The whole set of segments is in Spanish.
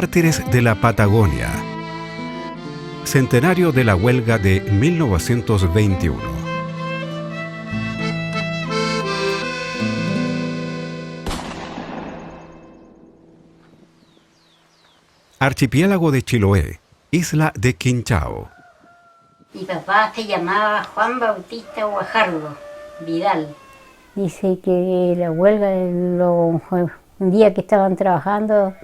Mártires de la Patagonia. Centenario de la huelga de 1921. Archipiélago de Chiloé, isla de Quinchao. Mi papá se llamaba Juan Bautista Guajardo Vidal. Dice que la huelga, un día que estaban trabajando,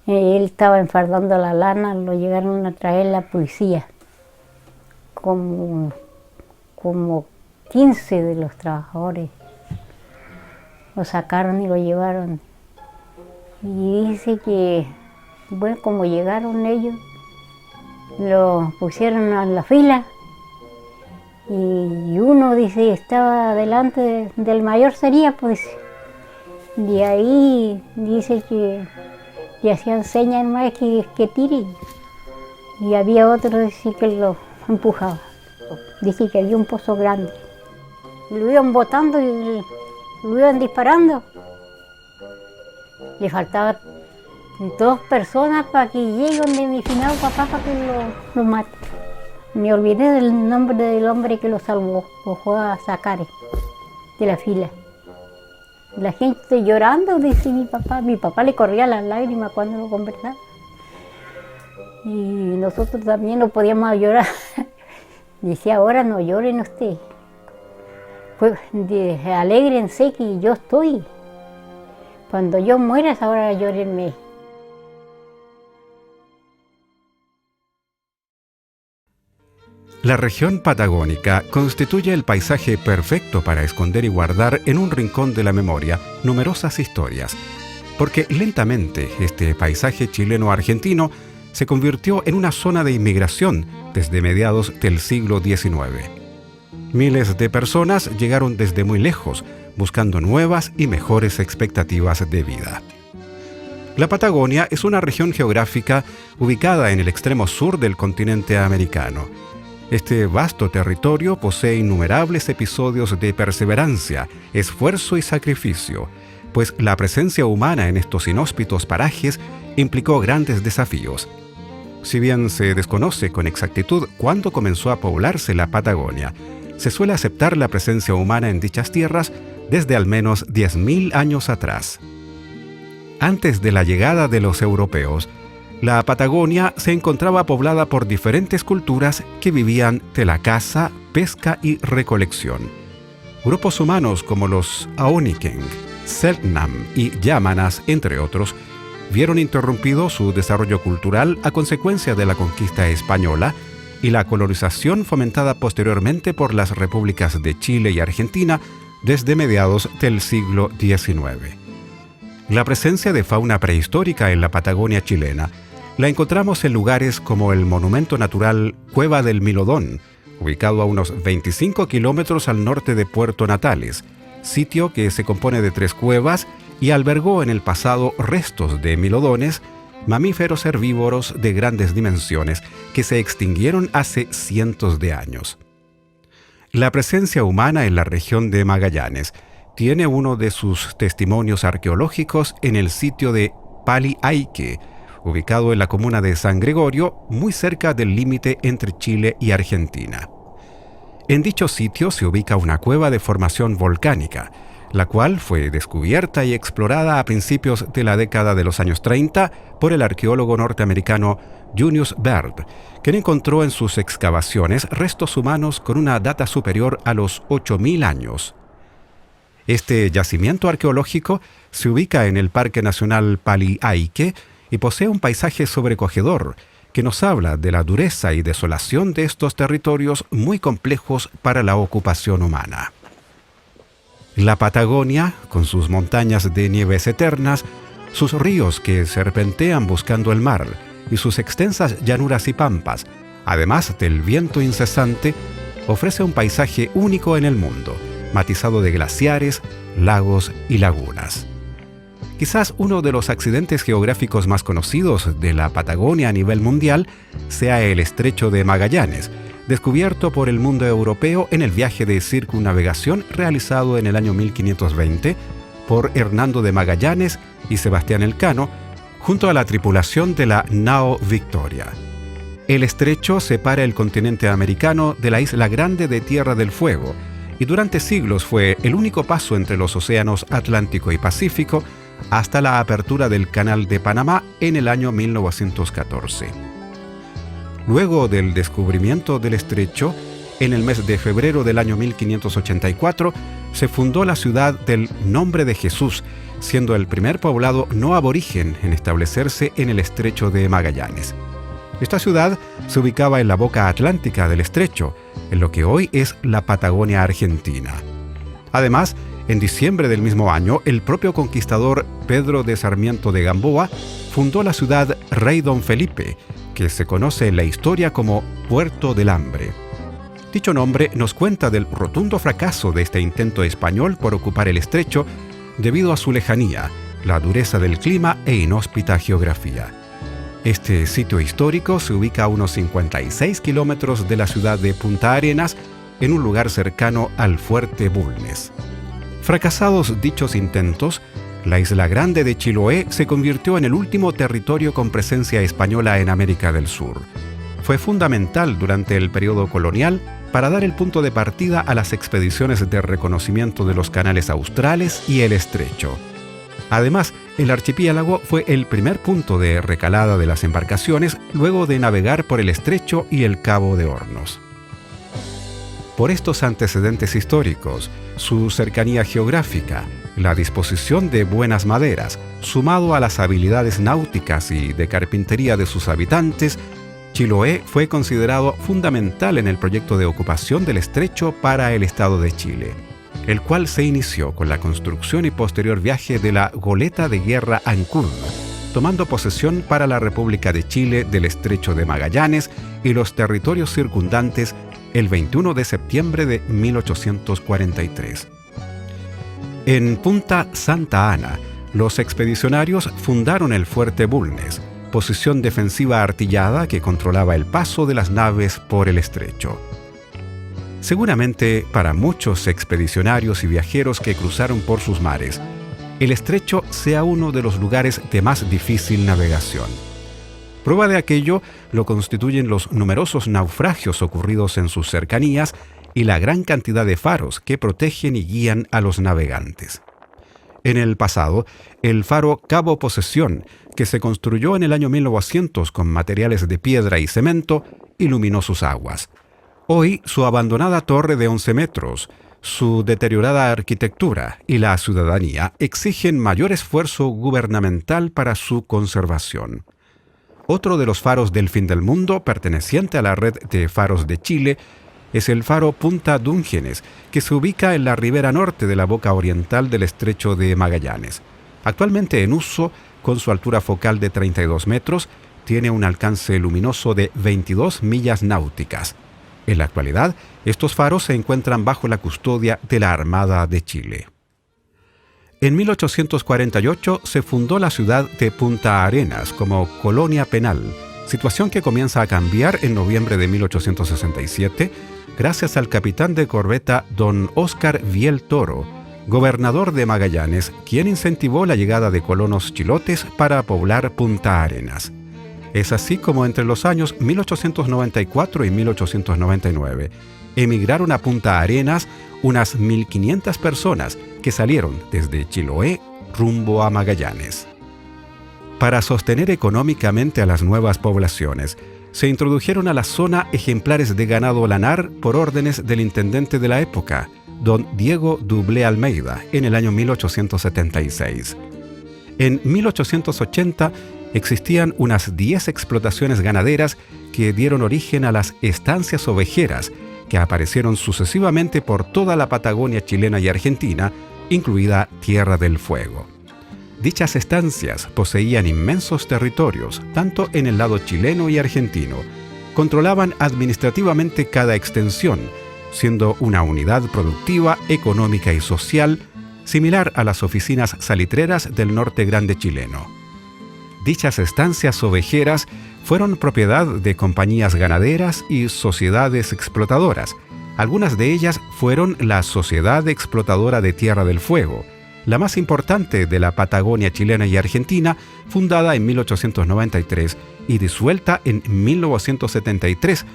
él estaba enfardando la lana, lo llegaron a traer la policía. Como 15 de los trabajadores lo sacaron y lo llevaron. Y dice que, bueno, como llegaron ellos, lo pusieron a la fila y uno, dice, estaba delante del mayor sería, pues, de ahí dice que le hacían señas más que tire, y había otro, dice, que lo empujaba. Dice que había un pozo grande, lo iban botando y lo iban disparando. Le faltaba 2 personas para que lleguen de mi finado papá para que lo mate. Me olvidé del nombre del hombre que lo salvó, lo fue a sacar de la fila. La gente llorando, dice mi papá le corría las lágrimas cuando lo conversaba. Y nosotros también no podíamos llorar. Dice, ahora no lloren ustedes. Pues alégrense que yo estoy. Cuando yo muera, ahora llórenme. La región patagónica constituye el paisaje perfecto para esconder y guardar en un rincón de la memoria numerosas historias, porque lentamente este paisaje chileno-argentino se convirtió en una zona de inmigración desde mediados del siglo XIX. Miles de personas llegaron desde muy lejos, buscando nuevas y mejores expectativas de vida. La Patagonia es una región geográfica ubicada en el extremo sur del continente americano. Este vasto territorio posee innumerables episodios de perseverancia, esfuerzo y sacrificio, pues la presencia humana en estos inhóspitos parajes implicó grandes desafíos. Si bien se desconoce con exactitud cuándo comenzó a poblarse la Patagonia, se suele aceptar la presencia humana en dichas tierras desde al menos 10.000 años atrás. Antes de la llegada de los europeos, la Patagonia se encontraba poblada por diferentes culturas que vivían de la caza, pesca y recolección. Grupos humanos como los Aoniken, Selknam y Yámanas, entre otros, vieron interrumpido su desarrollo cultural a consecuencia de la conquista española y la colonización fomentada posteriormente por las repúblicas de Chile y Argentina desde mediados del siglo XIX. La presencia de fauna prehistórica en la Patagonia chilena la encontramos en lugares como el monumento natural Cueva del Milodón, ubicado a unos 25 kilómetros al norte de Puerto Natales, sitio que se compone de 3 cuevas y albergó en el pasado restos de milodones, mamíferos herbívoros de grandes dimensiones que se extinguieron hace cientos de años. La presencia humana en la región de Magallanes tiene uno de sus testimonios arqueológicos en el sitio de Pali Aique, ubicado en la comuna de San Gregorio, muy cerca del límite entre Chile y Argentina. En dicho sitio se ubica una cueva de formación volcánica, la cual fue descubierta y explorada a principios de la década de los años 30 por el arqueólogo norteamericano Junius Baird, quien encontró en sus excavaciones restos humanos con una data superior a los 8.000 años. Este yacimiento arqueológico se ubica en el Parque Nacional Pali Aique y posee un paisaje sobrecogedor que nos habla de la dureza y desolación de estos territorios muy complejos para la ocupación humana. La Patagonia, con sus montañas de nieves eternas, sus ríos que serpentean buscando el mar y sus extensas llanuras y pampas, además del viento incesante, ofrece un paisaje único en el mundo, matizado de glaciares, lagos y lagunas. Quizás uno de los accidentes geográficos más conocidos de la Patagonia a nivel mundial sea el Estrecho de Magallanes, descubierto por el mundo europeo en el viaje de circunnavegación realizado en el año 1520 por Hernando de Magallanes y Sebastián Elcano, junto a la tripulación de la nao Victoria. El estrecho separa el continente americano de la isla grande de Tierra del Fuego y durante siglos fue el único paso entre los océanos Atlántico y Pacífico hasta la apertura del Canal de Panamá en el año 1914. Luego del descubrimiento del estrecho, en el mes de febrero del año 1584, se fundó la ciudad del Nombre de Jesús, siendo el primer poblado no aborigen en establecerse en el estrecho de Magallanes. Esta ciudad se ubicaba en la boca atlántica del estrecho, en lo que hoy es la Patagonia Argentina. Además, en diciembre del mismo año, el propio conquistador Pedro de Sarmiento de Gamboa fundó la ciudad Rey Don Felipe, que se conoce en la historia como Puerto del Hambre. Dicho nombre nos cuenta del rotundo fracaso de este intento español por ocupar el estrecho debido a su lejanía, la dureza del clima e inhóspita geografía. Este sitio histórico se ubica a unos 56 kilómetros de la ciudad de Punta Arenas, en un lugar cercano al Fuerte Bulnes. Fracasados dichos intentos, la Isla Grande de Chiloé se convirtió en el último territorio con presencia española en América del Sur. Fue fundamental durante el periodo colonial para dar el punto de partida a las expediciones de reconocimiento de los canales australes y el estrecho. Además, el archipiélago fue el primer punto de recalada de las embarcaciones luego de navegar por el estrecho y el Cabo de Hornos. Por estos antecedentes históricos, su cercanía geográfica, la disposición de buenas maderas, sumado a las habilidades náuticas y de carpintería de sus habitantes, Chiloé fue considerado fundamental en el proyecto de ocupación del estrecho para el Estado de Chile, el cual se inició con la construcción y posterior viaje de la goleta de guerra Ancud, tomando posesión para la República de Chile del Estrecho de Magallanes y los territorios circundantes el 21 de septiembre de 1843. En Punta Santa Ana, los expedicionarios fundaron el Fuerte Bulnes, posición defensiva artillada que controlaba el paso de las naves por el estrecho. Seguramente para muchos expedicionarios y viajeros que cruzaron por sus mares, el estrecho sea uno de los lugares de más difícil navegación. Prueba de aquello lo constituyen los numerosos naufragios ocurridos en sus cercanías y la gran cantidad de faros que protegen y guían a los navegantes. En el pasado, el faro Cabo Posesión, que se construyó en el año 1900 con materiales de piedra y cemento, iluminó sus aguas. Hoy, su abandonada torre de 11 metros, su deteriorada arquitectura y la ciudadanía exigen mayor esfuerzo gubernamental para su conservación. Otro de los faros del fin del mundo, perteneciente a la red de faros de Chile, es el faro Punta Dúngenes, que se ubica en la ribera norte de la boca oriental del estrecho de Magallanes. Actualmente en uso, con su altura focal de 32 metros, tiene un alcance luminoso de 22 millas náuticas. En la actualidad, estos faros se encuentran bajo la custodia de la Armada de Chile. En 1848 se fundó la ciudad de Punta Arenas como colonia penal, situación que comienza a cambiar en noviembre de 1867 gracias al capitán de corbeta don Óscar Viel Toro, gobernador de Magallanes, quien incentivó la llegada de colonos chilotes para poblar Punta Arenas. Es así como entre los años 1894 y 1899 emigraron a Punta Arenas unas 1.500 personas que salieron desde Chiloé rumbo a Magallanes. Para sostener económicamente a las nuevas poblaciones, se introdujeron a la zona ejemplares de ganado lanar por órdenes del intendente de la época, don Diego Dublé Almeida, en el año 1876. En 1880 existían unas 10 explotaciones ganaderas que dieron origen a las estancias ovejeras, que aparecieron sucesivamente por toda la Patagonia chilena y argentina, incluida Tierra del Fuego. Dichas estancias poseían inmensos territorios, tanto en el lado chileno y argentino. Controlaban administrativamente cada extensión, siendo una unidad productiva, económica y social, similar a las oficinas salitreras del norte grande chileno. Dichas estancias ovejeras fueron propiedad de compañías ganaderas y sociedades explotadoras. Algunas de ellas fueron la Sociedad Explotadora de Tierra del Fuego, la más importante de la Patagonia chilena y argentina, fundada en 1893 y disuelta en 1973,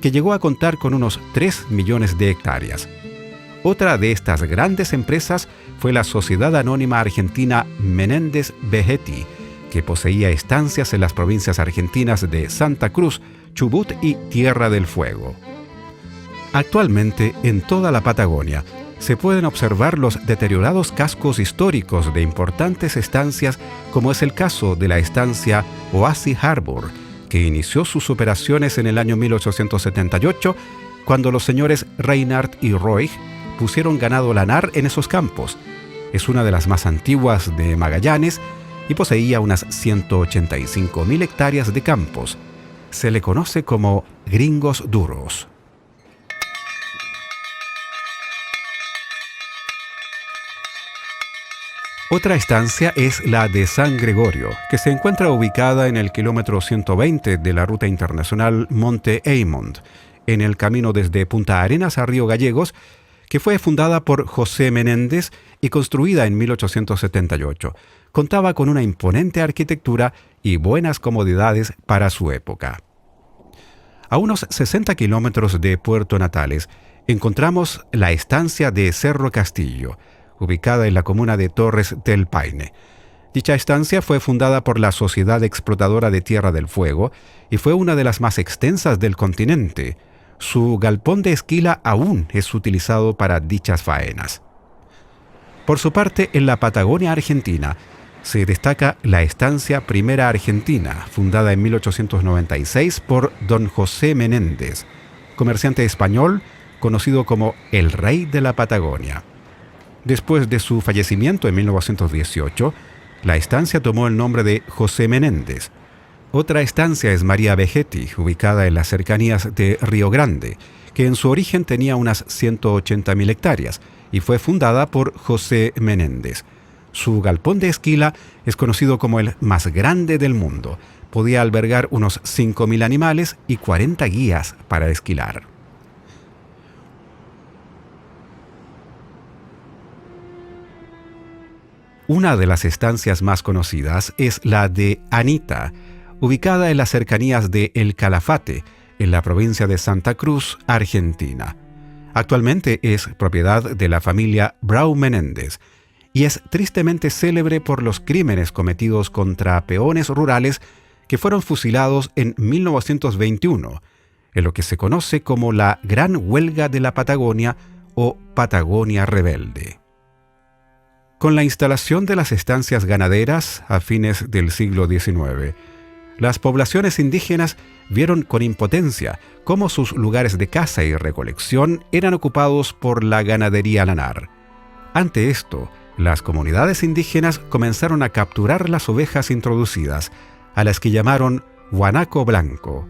que llegó a contar con unos 3 millones de hectáreas. Otra de estas grandes empresas fue la Sociedad Anónima Argentina Menéndez Vegetti, que poseía estancias en las provincias argentinas de Santa Cruz, Chubut y Tierra del Fuego. Actualmente, en toda la Patagonia, se pueden observar los deteriorados cascos históricos de importantes estancias, como es el caso de la estancia Oasis Harbor, que inició sus operaciones en el año 1878, cuando los señores Reinhardt y Roig pusieron ganado lanar en esos campos. Es una de las más antiguas de Magallanes y poseía unas 185.000 hectáreas de campos. Se le conoce como Gringos Duros. Otra estancia es la de San Gregorio, que se encuentra ubicada en el kilómetro 120 de la ruta internacional Monte Eymond, en el camino desde Punta Arenas a Río Gallegos, que fue fundada por José Menéndez y construida en 1878. Contaba con una imponente arquitectura y buenas comodidades para su época. A unos 60 kilómetros de Puerto Natales encontramos la estancia de Cerro Castillo, ubicada en la comuna de Torres del Paine. Dicha estancia fue fundada por la Sociedad Explotadora de Tierra del Fuego y fue una de las más extensas del continente. Su galpón de esquila aún es utilizado para dichas faenas. Por su parte, en la Patagonia Argentina, se destaca la estancia Primera Argentina, fundada en 1896 por don José Menéndez, comerciante español conocido como el Rey de la Patagonia. Después de su fallecimiento en 1918, la estancia tomó el nombre de José Menéndez. Otra estancia es María Vegetti, ubicada en las cercanías de Río Grande, que en su origen tenía unas 180.000 hectáreas y fue fundada por José Menéndez. Su galpón de esquila es conocido como el más grande del mundo. Podía albergar unos 5.000 animales y 40 guías para esquilar. Una de las estancias más conocidas es la de Anita, ubicada en las cercanías de El Calafate, en la provincia de Santa Cruz, Argentina. Actualmente es propiedad de la familia Brau Menéndez y es tristemente célebre por los crímenes cometidos contra peones rurales que fueron fusilados en 1921, en lo que se conoce como la Gran Huelga de la Patagonia o Patagonia Rebelde. Con la instalación de las estancias ganaderas a fines del siglo XIX, las poblaciones indígenas vieron con impotencia cómo sus lugares de caza y recolección eran ocupados por la ganadería lanar. Ante esto, las comunidades indígenas comenzaron a capturar las ovejas introducidas, a las que llamaron guanaco blanco.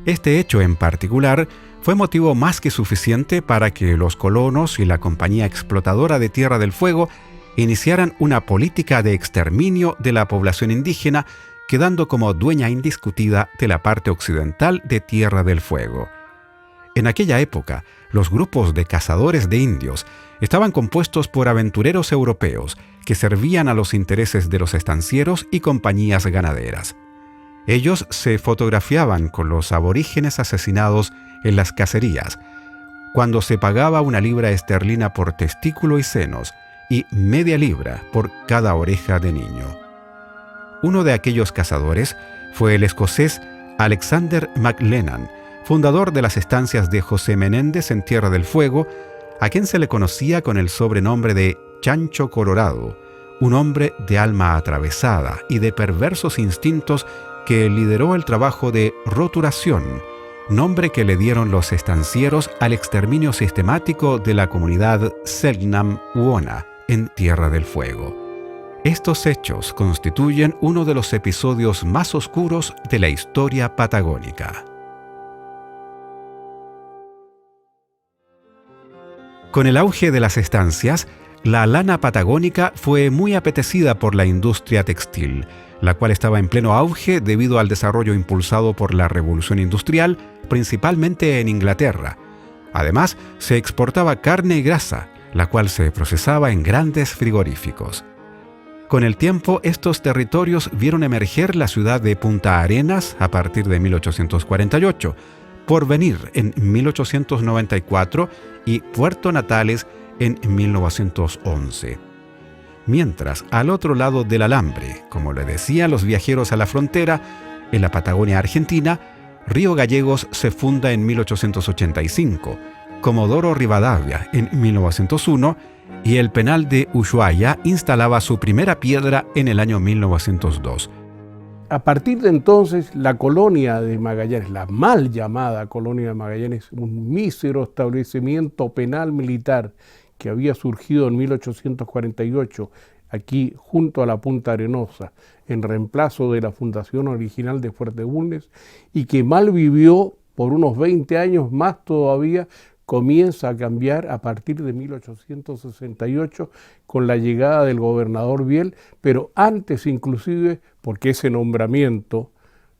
Este hecho en particular fue motivo más que suficiente para que los colonos y la compañía explotadora de Tierra del Fuego iniciaran una política de exterminio de la población indígena, quedando como dueña indiscutida de la parte occidental de Tierra del Fuego. En aquella época, los grupos de cazadores de indios estaban compuestos por aventureros europeos que servían a los intereses de los estancieros y compañías ganaderas. Ellos se fotografiaban con los aborígenes asesinados en las cacerías, cuando se pagaba 1 libra esterlina por testículo y senos, y media libra por cada oreja de niño. Uno de aquellos cazadores fue el escocés Alexander MacLennan, fundador de las estancias de José Menéndez en Tierra del Fuego, a quien se le conocía con el sobrenombre de Chancho Colorado, un hombre de alma atravesada y de perversos instintos que lideró el trabajo de roturación, nombre que le dieron los estancieros al exterminio sistemático de la comunidad Selknam Uona en Tierra del Fuego. Estos hechos constituyen uno de los episodios más oscuros de la historia patagónica. Con el auge de las estancias, la lana patagónica fue muy apetecida por la industria textil, la cual estaba en pleno auge debido al desarrollo impulsado por la Revolución Industrial, principalmente en Inglaterra. Además, se exportaba carne y grasa, la cual se procesaba en grandes frigoríficos. Con el tiempo, estos territorios vieron emerger la ciudad de Punta Arenas a partir de 1848, Porvenir en 1894 y Puerto Natales en 1911. Mientras, al otro lado del alambre, como le decían los viajeros a la frontera, en la Patagonia Argentina, Río Gallegos se funda en 1885, Comodoro Rivadavia en 1901 y el penal de Ushuaia instalaba su primera piedra en el año 1902. A partir de entonces, la colonia de Magallanes, la mal llamada colonia de Magallanes, un mísero establecimiento penal militar que había surgido en 1848, aquí junto a la Punta Arenosa, en reemplazo de la fundación original de Fuerte Bulnes, y que mal vivió por unos 20 años más todavía, comienza a cambiar a partir de 1868 con la llegada del gobernador Biel, pero antes inclusive, porque ese nombramiento,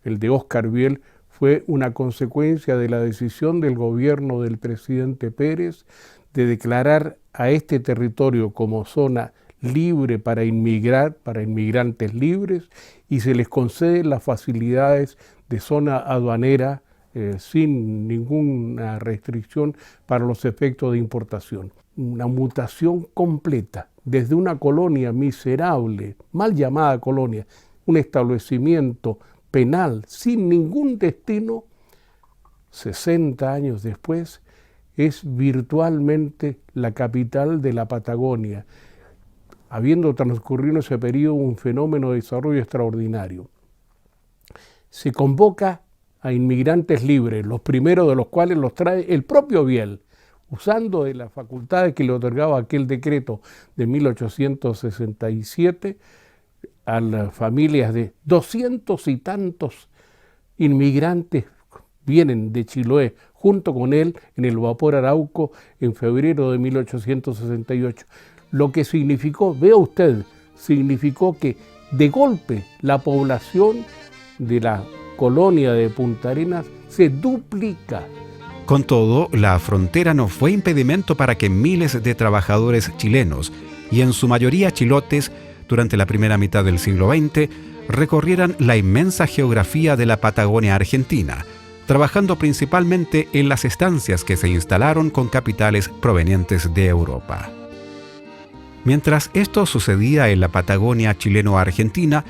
el de Óscar Biel, fue una consecuencia de la decisión del gobierno del presidente Pérez de declarar a este territorio como zona libre para inmigrar, para inmigrantes libres, y se les conceden las facilidades de zona aduanera sin ninguna restricción para los efectos de importación. Una mutación completa, desde una colonia miserable, mal llamada colonia, un establecimiento penal sin ningún destino, 60 años después, es virtualmente la capital de la Patagonia, habiendo transcurrido en ese periodo un fenómeno de desarrollo extraordinario. Se convoca a inmigrantes libres, los primeros de los cuales los trae el propio Biel, usando de las facultades que le otorgaba aquel decreto de 1867 a las familias de 200 y tantos inmigrantes vienen de Chiloé junto con él en el vapor Arauco en febrero de 1868. Lo que significó, vea usted, significó que de golpe la población de la colonia de Punta Arenas se duplica. Con todo, la frontera no fue impedimento para que miles de trabajadores chilenos, y en su mayoría chilotes, durante la primera mitad del siglo XX, recorrieran la inmensa geografía de la Patagonia Argentina, trabajando principalmente en las estancias que se instalaron con capitales provenientes de Europa. Mientras esto sucedía en la Patagonia chileno-argentina,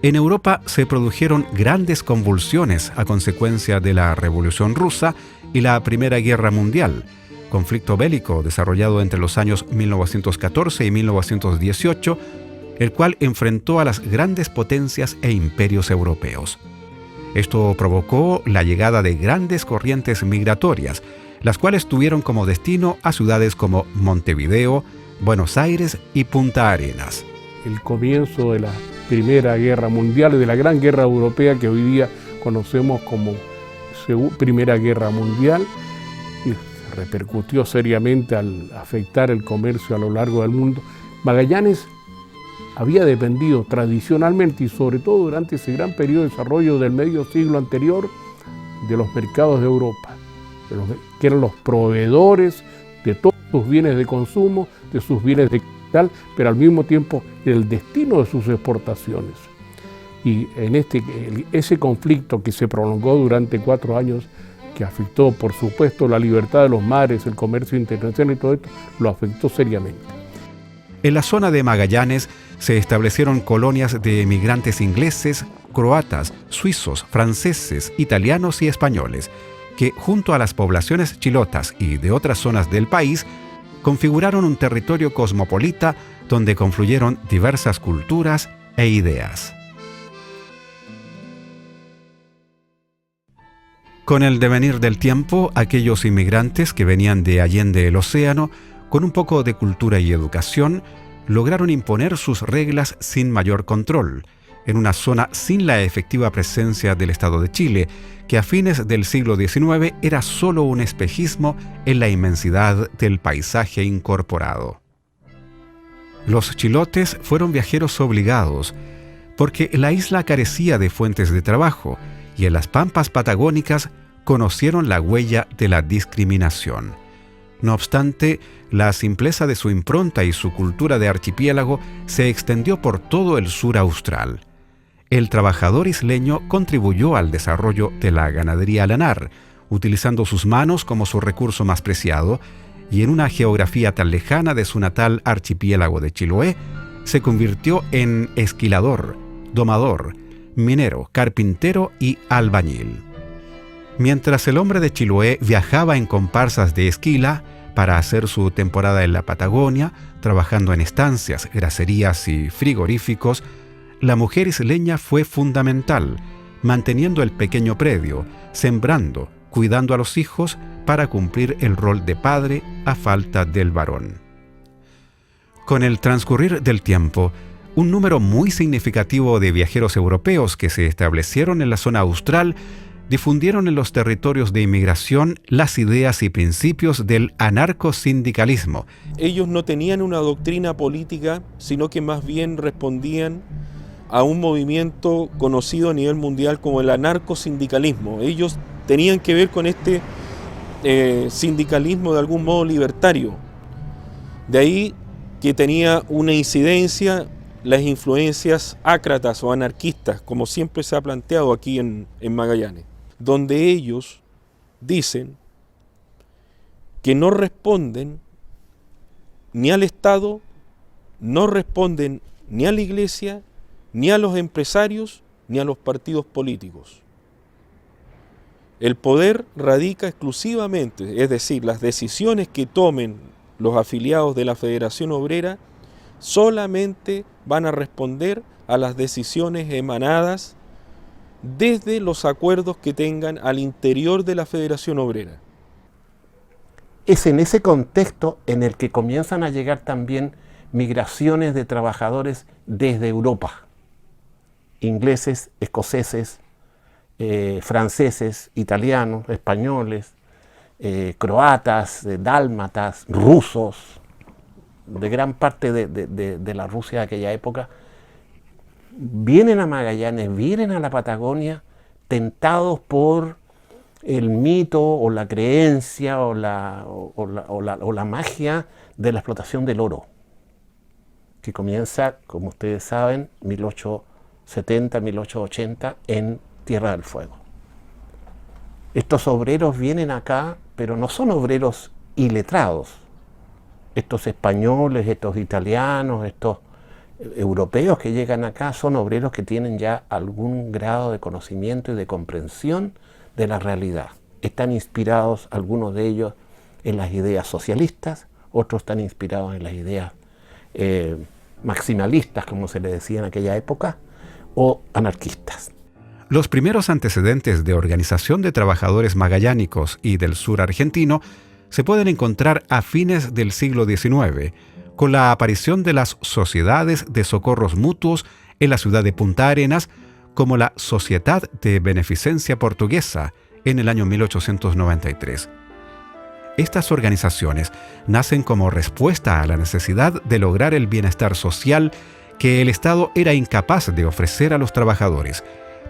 en Europa se produjeron grandes convulsiones a consecuencia de la Revolución Rusa y la Primera Guerra Mundial, conflicto bélico desarrollado entre los años 1914 y 1918, el cual enfrentó a las grandes potencias e imperios europeos. Esto provocó la llegada de grandes corrientes migratorias, las cuales tuvieron como destino a ciudades como Montevideo, Buenos Aires y Punta Arenas. El comienzo de la Primera Guerra Mundial y de la Gran Guerra Europea que hoy día conocemos como Primera Guerra Mundial, y repercutió seriamente al afectar el comercio a lo largo del mundo. Magallanes había dependido tradicionalmente y sobre todo durante ese gran periodo de desarrollo del medio siglo anterior de los mercados de Europa, que eran los proveedores de todos sus bienes de consumo, de sus bienes de capital, pero al mismo tiempo el destino de sus exportaciones. Y en ese conflicto que se prolongó durante 4 años, que afectó por supuesto la libertad de los mares, el comercio internacional y todo esto, lo afectó seriamente. En la zona de Magallanes se establecieron colonias de emigrantes ingleses, croatas, suizos, franceses, italianos y españoles, que junto a las poblaciones chilotas y de otras zonas del país, configuraron un territorio cosmopolita donde confluyeron diversas culturas e ideas. Con el devenir del tiempo, aquellos inmigrantes que venían de allende el océano, con un poco de cultura y educación, lograron imponer sus reglas sin mayor control, en una zona sin la efectiva presencia del Estado de Chile, que a fines del siglo XIX era solo un espejismo en la inmensidad del paisaje incorporado. Los chilotes fueron viajeros obligados, porque la isla carecía de fuentes de trabajo, y en las pampas patagónicas conocieron la huella de la discriminación. No obstante, la simpleza de su impronta y su cultura de archipiélago se extendió por todo el sur austral. El trabajador isleño contribuyó al desarrollo de la ganadería lanar, utilizando sus manos como su recurso más preciado, y en una geografía tan lejana de su natal archipiélago de Chiloé, se convirtió en esquilador, domador, minero, carpintero y albañil. Mientras el hombre de Chiloé viajaba en comparsas de esquila para hacer su temporada en la Patagonia, trabajando en estancias, graserías y frigoríficos, la mujer isleña fue fundamental, manteniendo el pequeño predio, sembrando, cuidando a los hijos para cumplir el rol de padre a falta del varón. Con el transcurrir del tiempo, un número muy significativo de viajeros europeos que se establecieron en la zona austral difundieron en los territorios de inmigración las ideas y principios del anarcosindicalismo. Ellos no tenían una doctrina política, sino que más bien respondían a un movimiento conocido a nivel mundial como el anarcosindicalismo. Ellos tenían que ver con este sindicalismo de algún modo libertario. De ahí que tenía una incidencia las influencias ácratas o anarquistas, como siempre se ha planteado aquí en Magallanes, donde ellos dicen que no responden ni al Estado, no responden ni a la Iglesia, ni a los empresarios, ni a los partidos políticos. El poder radica exclusivamente, es decir, las decisiones que tomen los afiliados de la Federación Obrera solamente van a responder a las decisiones emanadas desde los acuerdos que tengan al interior de la Federación Obrera. Es en ese contexto en el que comienzan a llegar también migraciones de trabajadores desde Europa, ingleses, escoceses, franceses, italianos, españoles, croatas, dálmatas, rusos, de gran parte de la Rusia de aquella época, vienen a Magallanes, vienen a la Patagonia, tentados por el mito o la creencia o la magia de la explotación del oro, que comienza, como ustedes saben, 1870, 1880 en Tierra del Fuego. Estos obreros vienen acá, pero no son obreros iletrados. Estos españoles, estos italianos, estos europeos que llegan acá son obreros que tienen ya algún grado de conocimiento y de comprensión de la realidad. Están inspirados, algunos de ellos, en las ideas socialistas, otros están inspirados en las ideas maximalistas, como se le decía en aquella época, o anarquistas. Los primeros antecedentes de organización de trabajadores magallánicos y del sur argentino se pueden encontrar a fines del siglo XIX, con la aparición de las sociedades de socorros mutuos en la ciudad de Punta Arenas, como la Sociedad de Beneficencia Portuguesa en el año 1893. Estas organizaciones nacen como respuesta a la necesidad de lograr el bienestar social que el Estado era incapaz de ofrecer a los trabajadores,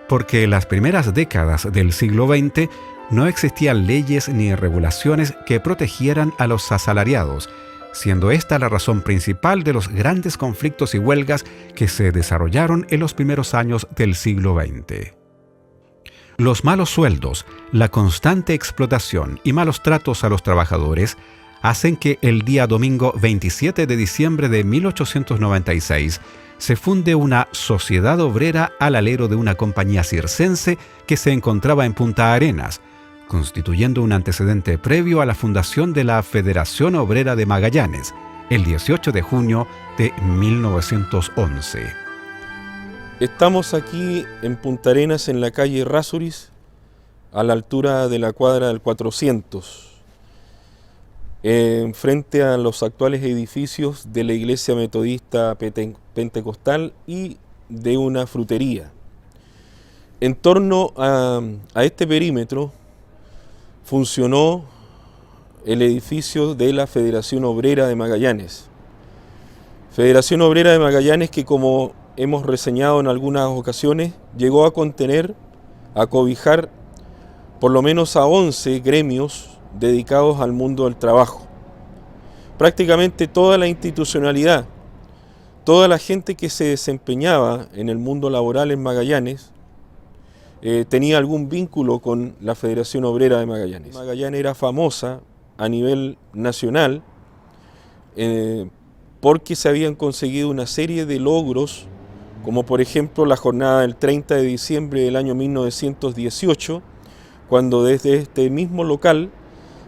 porque en las primeras décadas del siglo XX no existían leyes ni regulaciones que protegieran a los asalariados, siendo esta la razón principal de los grandes conflictos y huelgas que se desarrollaron en los primeros años del siglo XX. Los malos sueldos, la constante explotación y malos tratos a los trabajadores hacen que el día domingo 27 de diciembre de 1896 se funde una sociedad obrera al alero de una compañía circense que se encontraba en Punta Arenas, constituyendo un antecedente previo a la fundación de la Federación Obrera de Magallanes, el 18 de junio de 1911. Estamos aquí en Punta Arenas, en la calle Errázuriz, a la altura de la cuadra del 400, frente a los actuales edificios de la Iglesia Metodista Pentecostal y de una frutería. En torno a este perímetro funcionó el edificio de la Federación Obrera de Magallanes. Federación Obrera de Magallanes que, como hemos reseñado en algunas ocasiones, llegó a contener, a cobijar por lo menos a 11 gremios dedicados al mundo del trabajo. prácticamente toda la institucionalidad, toda la gente que se desempeñaba en el mundo laboral en Magallanes, tenía algún vínculo con la Federación Obrera de Magallanes. Magallanes era famosa a nivel nacional porque se habían conseguido una serie de logros, como por ejemplo la jornada del 30 de diciembre del año 1918, cuando desde este mismo local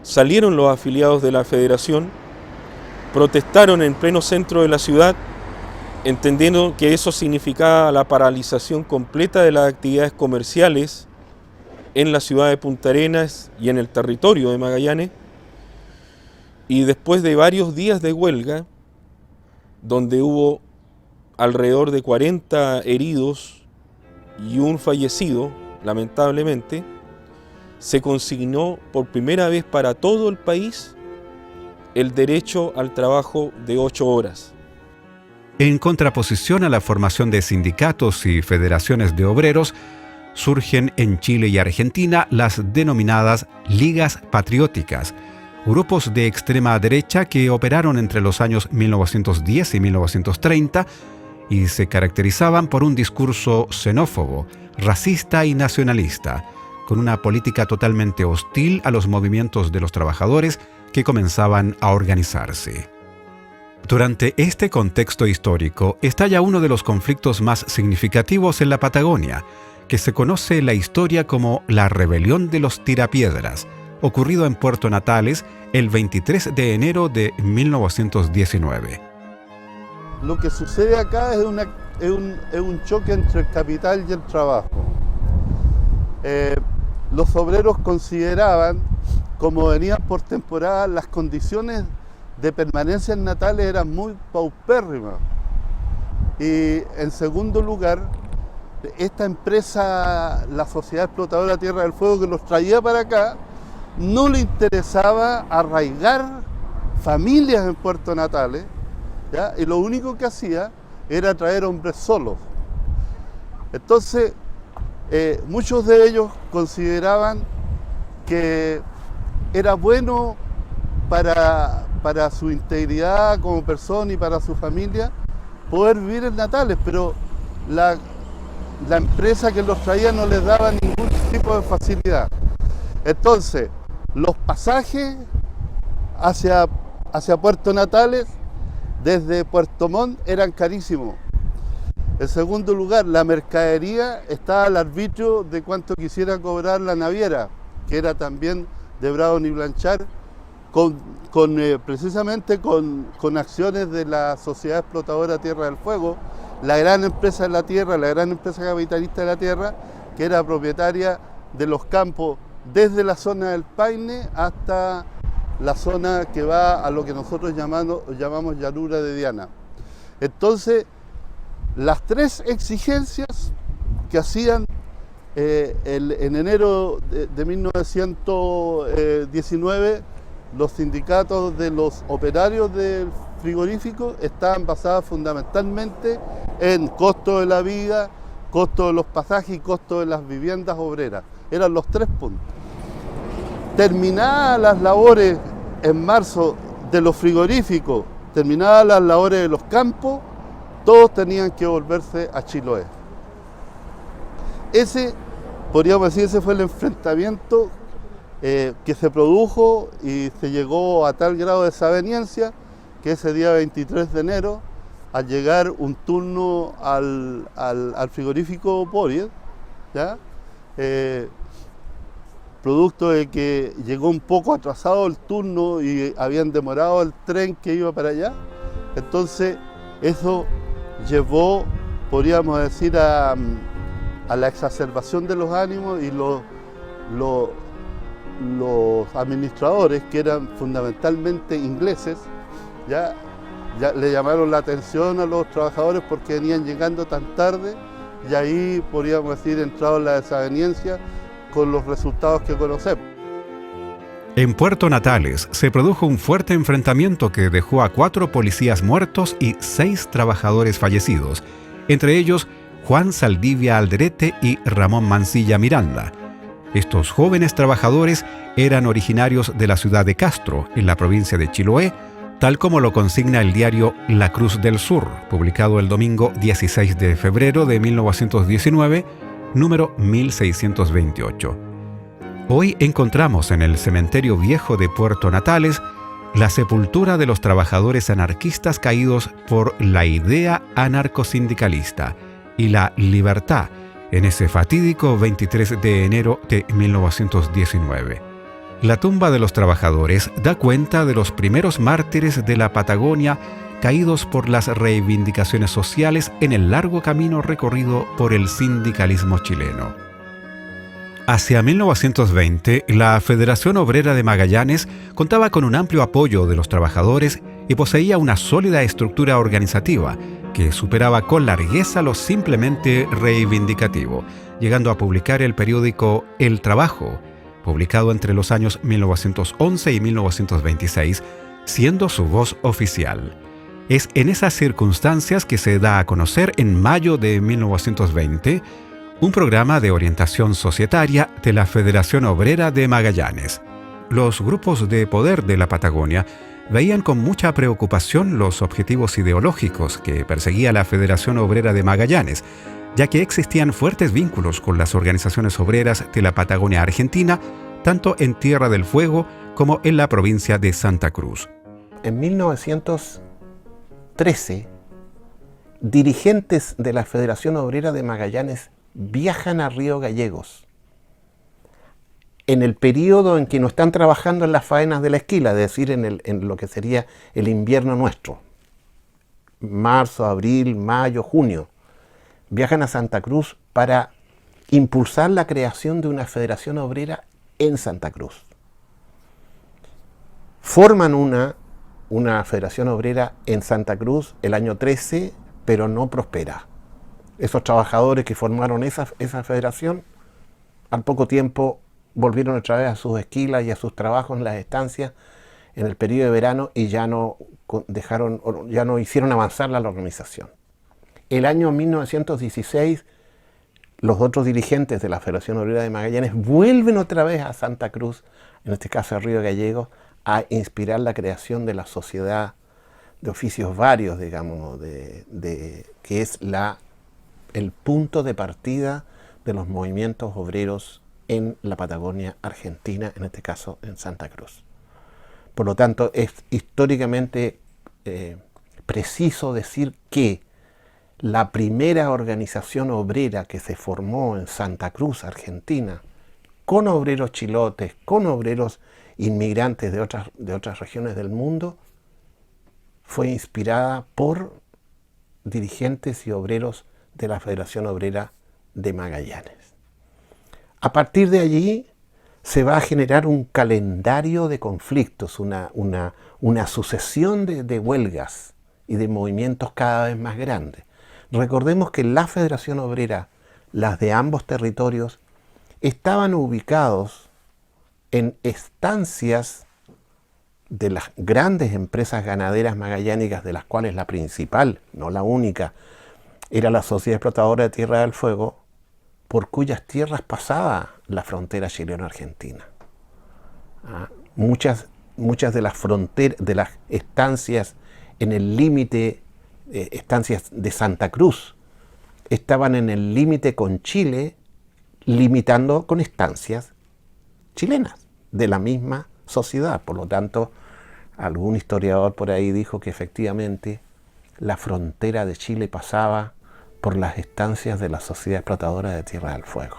salieron los afiliados de la Federación, protestaron en pleno centro de la ciudad, entendiendo que eso significaba la paralización completa de las actividades comerciales en la ciudad de Punta Arenas y en el territorio de Magallanes. Y después de varios días de huelga, donde hubo alrededor de 40 heridos y un fallecido, lamentablemente, se consignó por primera vez para todo el país el derecho al trabajo de 8 horas. En contraposición a la formación de sindicatos y federaciones de obreros, surgen en Chile y Argentina las denominadas ligas patrióticas, grupos de extrema derecha que operaron entre los años 1910 y 1930 y se caracterizaban por un discurso xenófobo, racista y nacionalista, con una política totalmente hostil a los movimientos de los trabajadores que comenzaban a organizarse. Durante este contexto histórico estalla uno de los conflictos más significativos en la Patagonia, que se conoce en la historia como la Rebelión de los Tirapiedras, ocurrido en Puerto Natales el 23 de enero de 1919. Lo que sucede acá es un choque entre el capital y el trabajo. Los obreros consideraban, como venían por temporada, las condiciones de permanencia en Natales eran muy paupérrimas. Y en segundo lugar, esta empresa, la Sociedad Explotadora Tierra del Fuego, que los traía para acá, no le interesaba arraigar familias en Puerto Natales, ¿ya? Y lo único que hacía era traer hombres solos. Entonces, muchos de ellos consideraban que era bueno para su integridad como persona y para su familia poder vivir en Natales, pero la empresa que los traía no les daba ningún tipo de facilidad. Entonces, los pasajes hacia Puerto Natales desde Puerto Montt eran carísimos. En segundo lugar, la mercadería estaba al arbitrio de cuánto quisiera cobrar la naviera, que era también de Brown y Blanchard, precisamente con acciones de la Sociedad Explotadora Tierra del Fuego, la gran empresa de la tierra, la gran empresa capitalista de la tierra, que era propietaria de los campos desde la zona del Paine hasta la zona que va a lo que nosotros llamamos llanura de Diana. Entonces, las tres exigencias que hacían en enero de 1919 los sindicatos de los operarios del frigorífico estaban basadas fundamentalmente en costo de la vida, costo de los pasajes y costo de las viviendas obreras. Eran los 3 puntos. Terminadas las labores en marzo de los frigoríficos, terminadas las labores de los campos, todos tenían que volverse a Chiloé. Podríamos decir, ese fue el enfrentamiento que se produjo y se llegó a tal grado de desaveniencia que ese día 23 de enero, al llegar un turno al frigorífico Boris, ¿ya? Producto de que llegó un poco atrasado el turno y habían demorado el tren que iba para allá, entonces eso llevó, podríamos decir, a la exacerbación de los ánimos, y los administradores, que eran fundamentalmente ingleses, ya le llamaron la atención a los trabajadores porque venían llegando tan tarde, y ahí podríamos decir entrado en la desaveniencia con los resultados que conocemos. En Puerto Natales se produjo un fuerte enfrentamiento que dejó a 4 policías muertos y 6 trabajadores fallecidos, entre ellos Juan Saldivia Alderete y Ramón Mancilla Miranda. Estos jóvenes trabajadores eran originarios de la ciudad de Castro, en la provincia de Chiloé, tal como lo consigna el diario La Cruz del Sur, publicado el domingo 16 de febrero de 1919, número 1628. Hoy encontramos en el cementerio viejo de Puerto Natales la sepultura de los trabajadores anarquistas caídos por la idea anarcosindicalista y la libertad en ese fatídico 23 de enero de 1919. La tumba de los trabajadores da cuenta de los primeros mártires de la Patagonia caídos por las reivindicaciones sociales en el largo camino recorrido por el sindicalismo chileno. Hacia 1920, la Federación Obrera de Magallanes contaba con un amplio apoyo de los trabajadores y poseía una sólida estructura organizativa que superaba con largueza lo simplemente reivindicativo, llegando a publicar el periódico El Trabajo, publicado entre los años 1911 y 1926, siendo su voz oficial. Es en esas circunstancias que se da a conocer en mayo de 1920 un programa de orientación societaria de la Federación Obrera de Magallanes. Los grupos de poder de la Patagonia veían con mucha preocupación los objetivos ideológicos que perseguía la Federación Obrera de Magallanes, ya que existían fuertes vínculos con las organizaciones obreras de la Patagonia Argentina, tanto en Tierra del Fuego como en la provincia de Santa Cruz. En 1913, dirigentes de la Federación Obrera de Magallanes viajan a Río Gallegos en el periodo en que no están trabajando en las faenas de la esquila, es decir, en lo que sería el invierno nuestro, marzo, abril, mayo, junio. Viajan a Santa Cruz para impulsar la creación de una federación obrera en Santa Cruz. Forman una federación obrera en Santa Cruz el año 13, pero no prospera. Esos trabajadores que formaron esa federación, al poco tiempo volvieron otra vez a sus esquilas y a sus trabajos en las estancias en el periodo de verano y ya no hicieron avanzar la organización. El año 1916, los otros dirigentes de la Federación Obrera de Magallanes vuelven otra vez a Santa Cruz, en este caso a Río Gallegos, a inspirar la creación de la sociedad de oficios varios, digamos, que es el punto de partida de los movimientos obreros en la Patagonia Argentina, en este caso en Santa Cruz. Por lo tanto, es históricamente preciso decir que la primera organización obrera que se formó en Santa Cruz, Argentina, con obreros chilotes, con obreros inmigrantes de otras regiones del mundo, fue inspirada por dirigentes y obreros de la Federación Obrera de Magallanes. A partir de allí se va a generar un calendario de conflictos, una sucesión de huelgas y de movimientos cada vez más grandes. Recordemos que la Federación Obrera, las de ambos territorios, estaban ubicados en estancias de las grandes empresas ganaderas magallánicas, de las cuales la principal, no la única, era la Sociedad Explotadora de Tierra del Fuego, por cuyas tierras pasaba la frontera chileno-argentina. Muchas de las fronteras, de las estancias en el límite, estancias de Santa Cruz, estaban en el límite con Chile, limitando con estancias chilenas, de la misma sociedad. Por lo tanto, algún historiador por ahí dijo que efectivamente la frontera de Chile pasaba por las estancias de la Sociedad Explotadora de Tierra del Fuego.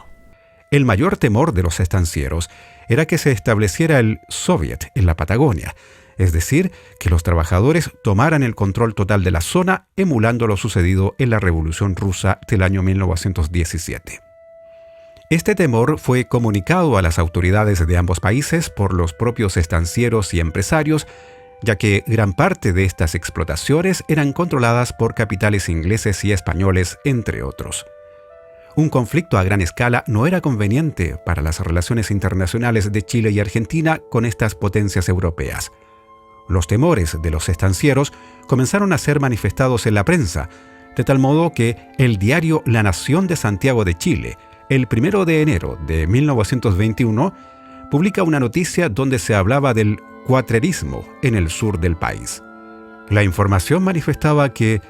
El mayor temor de los estancieros era que se estableciera el Soviet en la Patagonia, es decir, que los trabajadores tomaran el control total de la zona, emulando lo sucedido en la Revolución Rusa del año 1917. Este temor fue comunicado a las autoridades de ambos países por los propios estancieros y empresarios, ya que gran parte de estas explotaciones eran controladas por capitales ingleses y españoles, entre otros. Un conflicto a gran escala no era conveniente para las relaciones internacionales de Chile y Argentina con estas potencias europeas. Los temores de los estancieros comenzaron a ser manifestados en la prensa, de tal modo que el diario La Nación de Santiago de Chile, el 1 de enero de 1921, publica una noticia donde se hablaba del cuatrerismo en el sur del país. La información manifestaba que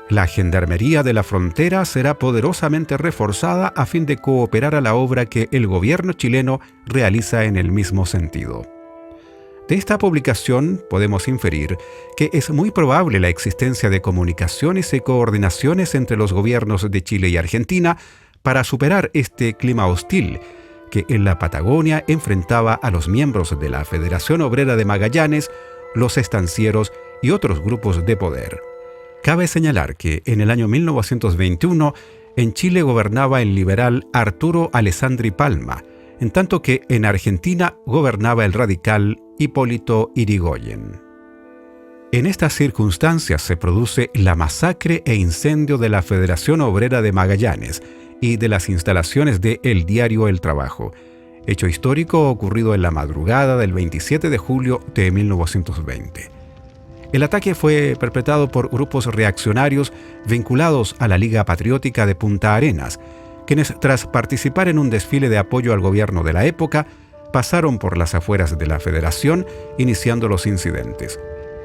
la Gendarmería de la Frontera será poderosamente reforzada a fin de cooperar a la obra que el gobierno chileno realiza en el mismo sentido. De esta publicación podemos inferir que es muy probable la existencia de comunicaciones y coordinaciones entre los gobiernos de Chile y Argentina para superar este clima hostil que en la Patagonia enfrentaba a los miembros de la Federación Obrera de Magallanes, los estancieros y otros grupos de poder. Cabe señalar que en el año 1921 en Chile gobernaba el liberal Arturo Alessandri Palma, en tanto que en Argentina gobernaba el radical Hipólito Yrigoyen. En estas circunstancias se produce la masacre e incendio de la Federación Obrera de Magallanes y de las instalaciones de El Diario El Trabajo, hecho histórico ocurrido en la madrugada del 27 de julio de 1920. El ataque fue perpetrado por grupos reaccionarios vinculados a la Liga Patriótica de Punta Arenas, quienes tras participar en un desfile de apoyo al gobierno de la época, pasaron por las afueras de la Federación iniciando los incidentes.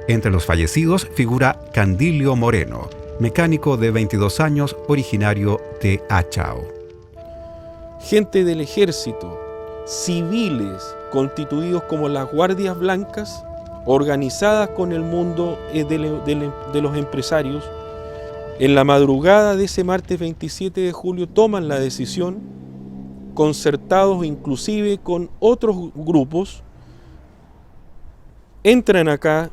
Entre los fallecidos figura Candilio Moreno, mecánico de 22 años, originario de Achao. Gente del ejército, civiles constituidos como las Guardias Blancas, organizadas con el mundo de los empresarios, en la madrugada de ese martes 27 de julio toman la decisión, concertados inclusive con otros grupos, entran acá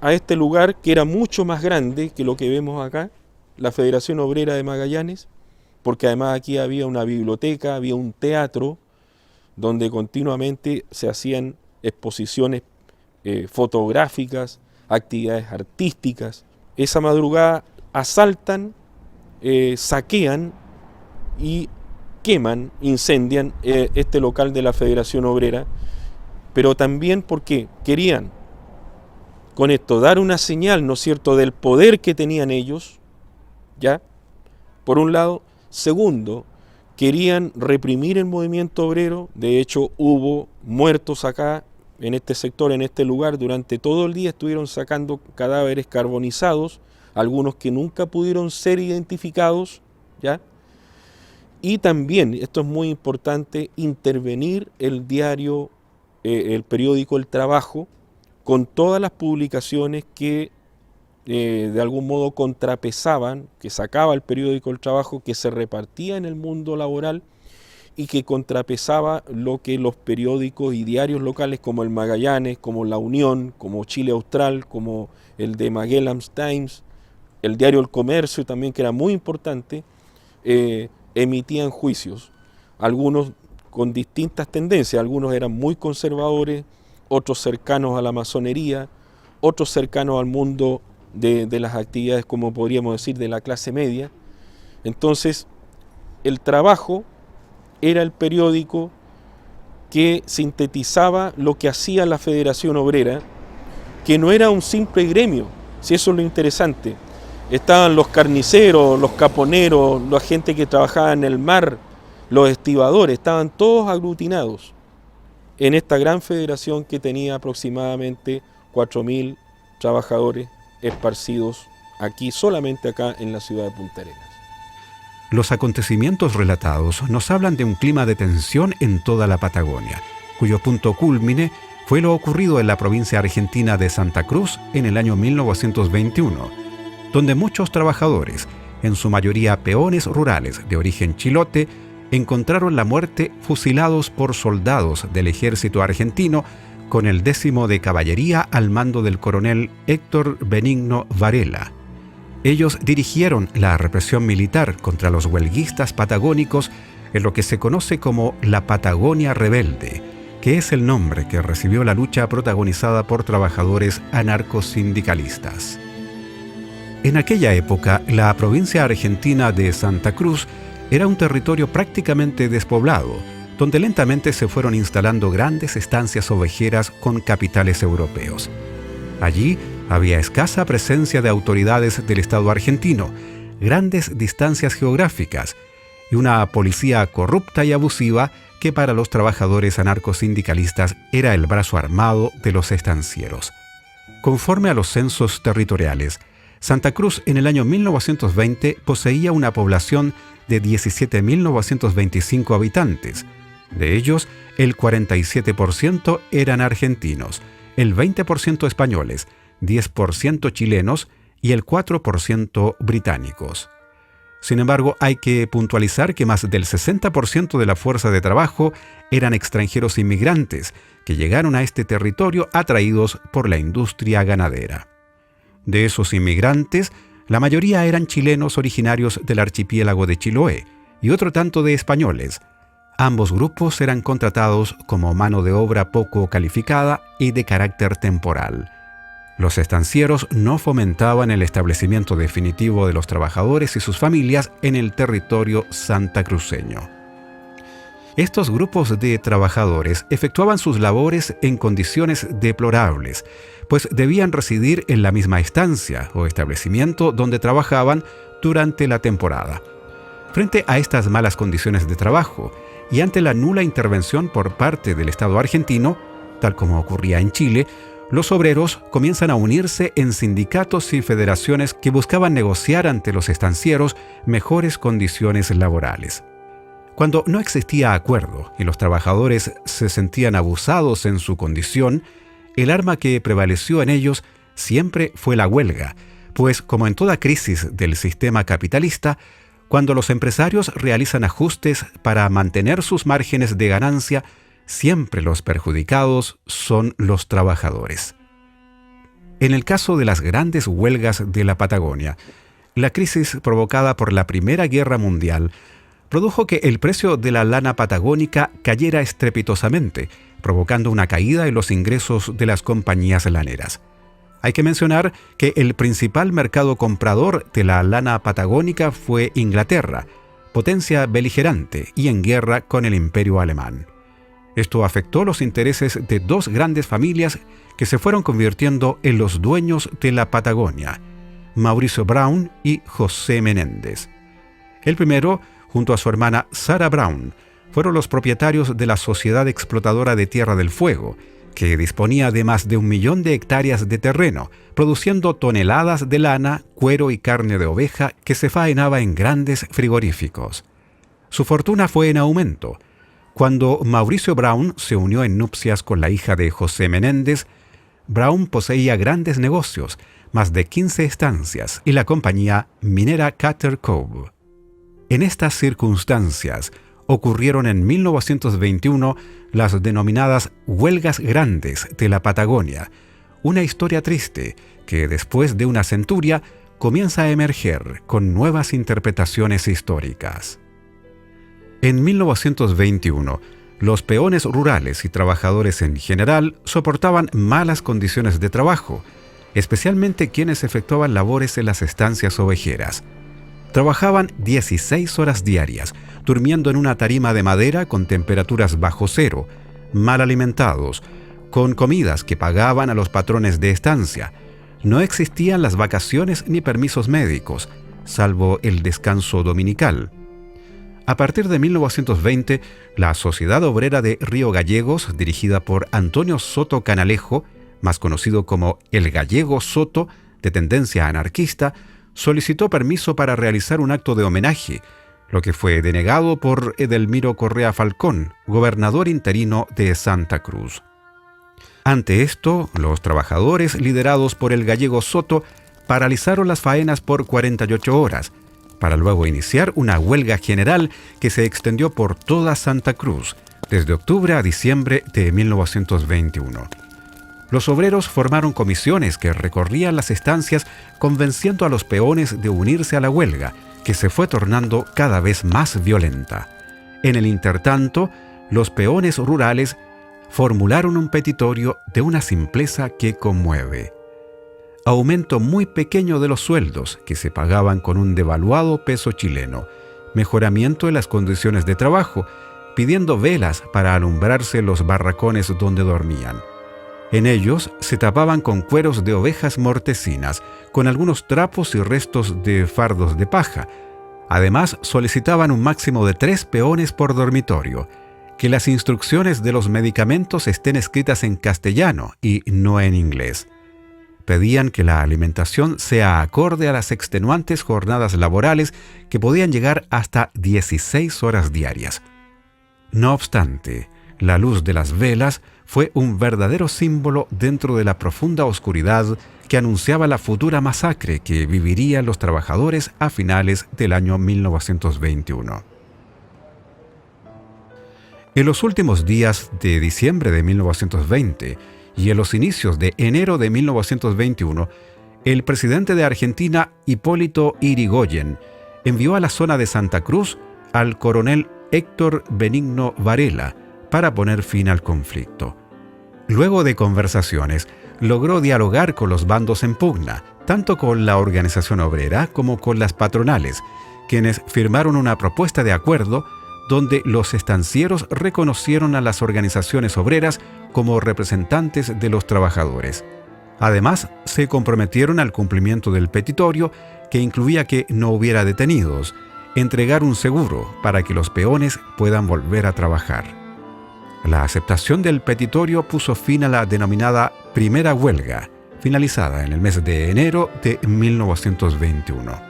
a este lugar que era mucho más grande que lo que vemos acá, la Federación Obrera de Magallanes, porque además aquí había una biblioteca, había un teatro, donde continuamente se hacían exposiciones fotográficas, actividades artísticas. Esa madrugada asaltan, saquean y queman, incendian este local de la Federación Obrera, pero también porque querían con esto dar una señal, ¿no es cierto?, del poder que tenían ellos, ¿ya? Por un lado. Segundo, querían reprimir el movimiento obrero. De hecho, hubo muertos acá, en este sector, en este lugar. Durante todo el día estuvieron sacando cadáveres carbonizados, algunos que nunca pudieron ser identificados, ¿ya? Y también, esto es muy importante, intervenir el diario, el periódico El Trabajo, con todas las publicaciones que de algún modo contrapesaban, que sacaba el periódico El Trabajo, que se repartía en el mundo laboral y que contrapesaba lo que los periódicos y diarios locales como el Magallanes, como La Unión, como Chile Austral, como el de Magellan's Times, el diario El Comercio también, que era muy importante, emitían juicios, algunos con distintas tendencias, algunos eran muy conservadores, otros cercanos a la masonería, otros cercanos al mundo de las actividades, como podríamos decir, de la clase media. Entonces, El Trabajo era el periódico que sintetizaba lo que hacía la Federación Obrera, que no era un simple gremio, si eso es lo interesante. Estaban los carniceros, los caponeros, la gente que trabajaba en el mar, los estibadores, estaban todos aglutinados en esta gran federación que tenía aproximadamente 4.000 trabajadores esparcidos aquí, solamente acá en la ciudad de Punta Arenas. Los acontecimientos relatados nos hablan de un clima de tensión en toda la Patagonia, cuyo punto cúlmine fue lo ocurrido en la provincia argentina de Santa Cruz en el año 1921, donde muchos trabajadores, en su mayoría peones rurales de origen chilote, encontraron la muerte fusilados por soldados del ejército argentino con el 10º de caballería al mando del coronel Héctor Benigno Varela. Ellos dirigieron la represión militar contra los huelguistas patagónicos en lo que se conoce como la Patagonia Rebelde, que es el nombre que recibió la lucha protagonizada por trabajadores anarcosindicalistas. En aquella época, la provincia argentina de Santa Cruz era un territorio prácticamente despoblado, donde lentamente se fueron instalando grandes estancias ovejeras con capitales europeos. Allí había escasa presencia de autoridades del Estado argentino, grandes distancias geográficas y una policía corrupta y abusiva que para los trabajadores anarcosindicalistas era el brazo armado de los estancieros. Conforme a los censos territoriales, Santa Cruz en el año 1920 poseía una población de 17.925 habitantes. De ellos, el 47% eran argentinos, el 20% españoles, 10% chilenos y el 4% británicos. Sin embargo, hay que puntualizar que más del 60% de la fuerza de trabajo eran extranjeros inmigrantes que llegaron a este territorio atraídos por la industria ganadera. De esos inmigrantes, la mayoría eran chilenos originarios del archipiélago de Chiloé y otro tanto de españoles. Ambos grupos eran contratados como mano de obra poco calificada y de carácter temporal. Los estancieros no fomentaban el establecimiento definitivo de los trabajadores y sus familias en el territorio santacruceño. Estos grupos de trabajadores efectuaban sus labores en condiciones deplorables, pues debían residir en la misma estancia o establecimiento donde trabajaban durante la temporada. Frente a estas malas condiciones de trabajo y ante la nula intervención por parte del Estado argentino, tal como ocurría en Chile, los obreros comienzan a unirse en sindicatos y federaciones que buscaban negociar ante los estancieros mejores condiciones laborales. Cuando no existía acuerdo y los trabajadores se sentían abusados en su condición, el arma que prevaleció en ellos siempre fue la huelga, pues como en toda crisis del sistema capitalista, cuando los empresarios realizan ajustes para mantener sus márgenes de ganancia, siempre los perjudicados son los trabajadores. En el caso de las grandes huelgas de la Patagonia, la crisis provocada por la Primera Guerra Mundial produjo que el precio de la lana patagónica cayera estrepitosamente, provocando una caída en los ingresos de las compañías laneras. Hay que mencionar que el principal mercado comprador de la lana patagónica fue Inglaterra, potencia beligerante y en guerra con el Imperio Alemán. Esto afectó los intereses de dos grandes familias que se fueron convirtiendo en los dueños de la Patagonia, Mauricio Brown y José Menéndez. El primero, junto a su hermana Sarah Brown, fueron los propietarios de la Sociedad Explotadora de Tierra del Fuego, que disponía de más de 1 millón de hectáreas de terreno, produciendo toneladas de lana, cuero y carne de oveja que se faenaba en grandes frigoríficos. Su fortuna fue en aumento. Cuando Mauricio Brown se unió en nupcias con la hija de José Menéndez, Brown poseía grandes negocios, más de 15 estancias y la compañía minera Cutter Cove. En estas circunstancias ocurrieron en 1921 las denominadas Huelgas Grandes de la Patagonia, una historia triste que después de una centuria comienza a emerger con nuevas interpretaciones históricas. En 1921, los peones rurales y trabajadores en general soportaban malas condiciones de trabajo, especialmente quienes efectuaban labores en las estancias ovejeras. Trabajaban 16 horas diarias, durmiendo en una tarima de madera con temperaturas bajo cero, mal alimentados, con comidas que pagaban a los patrones de estancia. No existían las vacaciones ni permisos médicos, salvo el descanso dominical. A partir de 1920, la Sociedad Obrera de Río Gallegos, dirigida por Antonio Soto Canalejo, más conocido como el Gallego Soto, de tendencia anarquista, solicitó permiso para realizar un acto de homenaje, lo que fue denegado por Edelmiro Correa Falcón, gobernador interino de Santa Cruz. Ante esto, los trabajadores liderados por el Gallego Soto paralizaron las faenas por 48 horas, para luego iniciar una huelga general que se extendió por toda Santa Cruz, desde octubre a diciembre de 1921. Los obreros formaron comisiones que recorrían las estancias convenciendo a los peones de unirse a la huelga, que se fue tornando cada vez más violenta. En el intertanto, los peones rurales formularon un petitorio de una simpleza que conmueve. Aumento muy pequeño de los sueldos, que se pagaban con un devaluado peso chileno, mejoramiento en las condiciones de trabajo, pidiendo velas para alumbrarse los barracones donde dormían. En ellos se tapaban con cueros de ovejas mortecinas, con algunos trapos y restos de fardos de paja. Además, solicitaban un máximo de 3 peones por dormitorio, que las instrucciones de los medicamentos estén escritas en castellano y no en inglés. pedían que la alimentación sea acorde a las extenuantes jornadas laborales que podían llegar hasta 16 horas diarias. No obstante, la luz de las velas fue un verdadero símbolo dentro de la profunda oscuridad que anunciaba la futura masacre que vivirían los trabajadores a finales del año 1921. En los últimos días de diciembre de 1920 y en los inicios de enero de 1921, el presidente de Argentina, Hipólito Yrigoyen, envió a la zona de Santa Cruz al coronel Héctor Benigno Varela para poner fin al conflicto. Luego de conversaciones, logró dialogar con los bandos en pugna, tanto con la organización obrera como con las patronales, quienes firmaron una propuesta de acuerdo donde los estancieros reconocieron a las organizaciones obreras como representantes de los trabajadores. Además, se comprometieron al cumplimiento del petitorio, que incluía que no hubiera detenidos, entregar un seguro para que los peones puedan volver a trabajar. La aceptación del petitorio puso fin a la denominada primera huelga, finalizada en el mes de enero de 1921.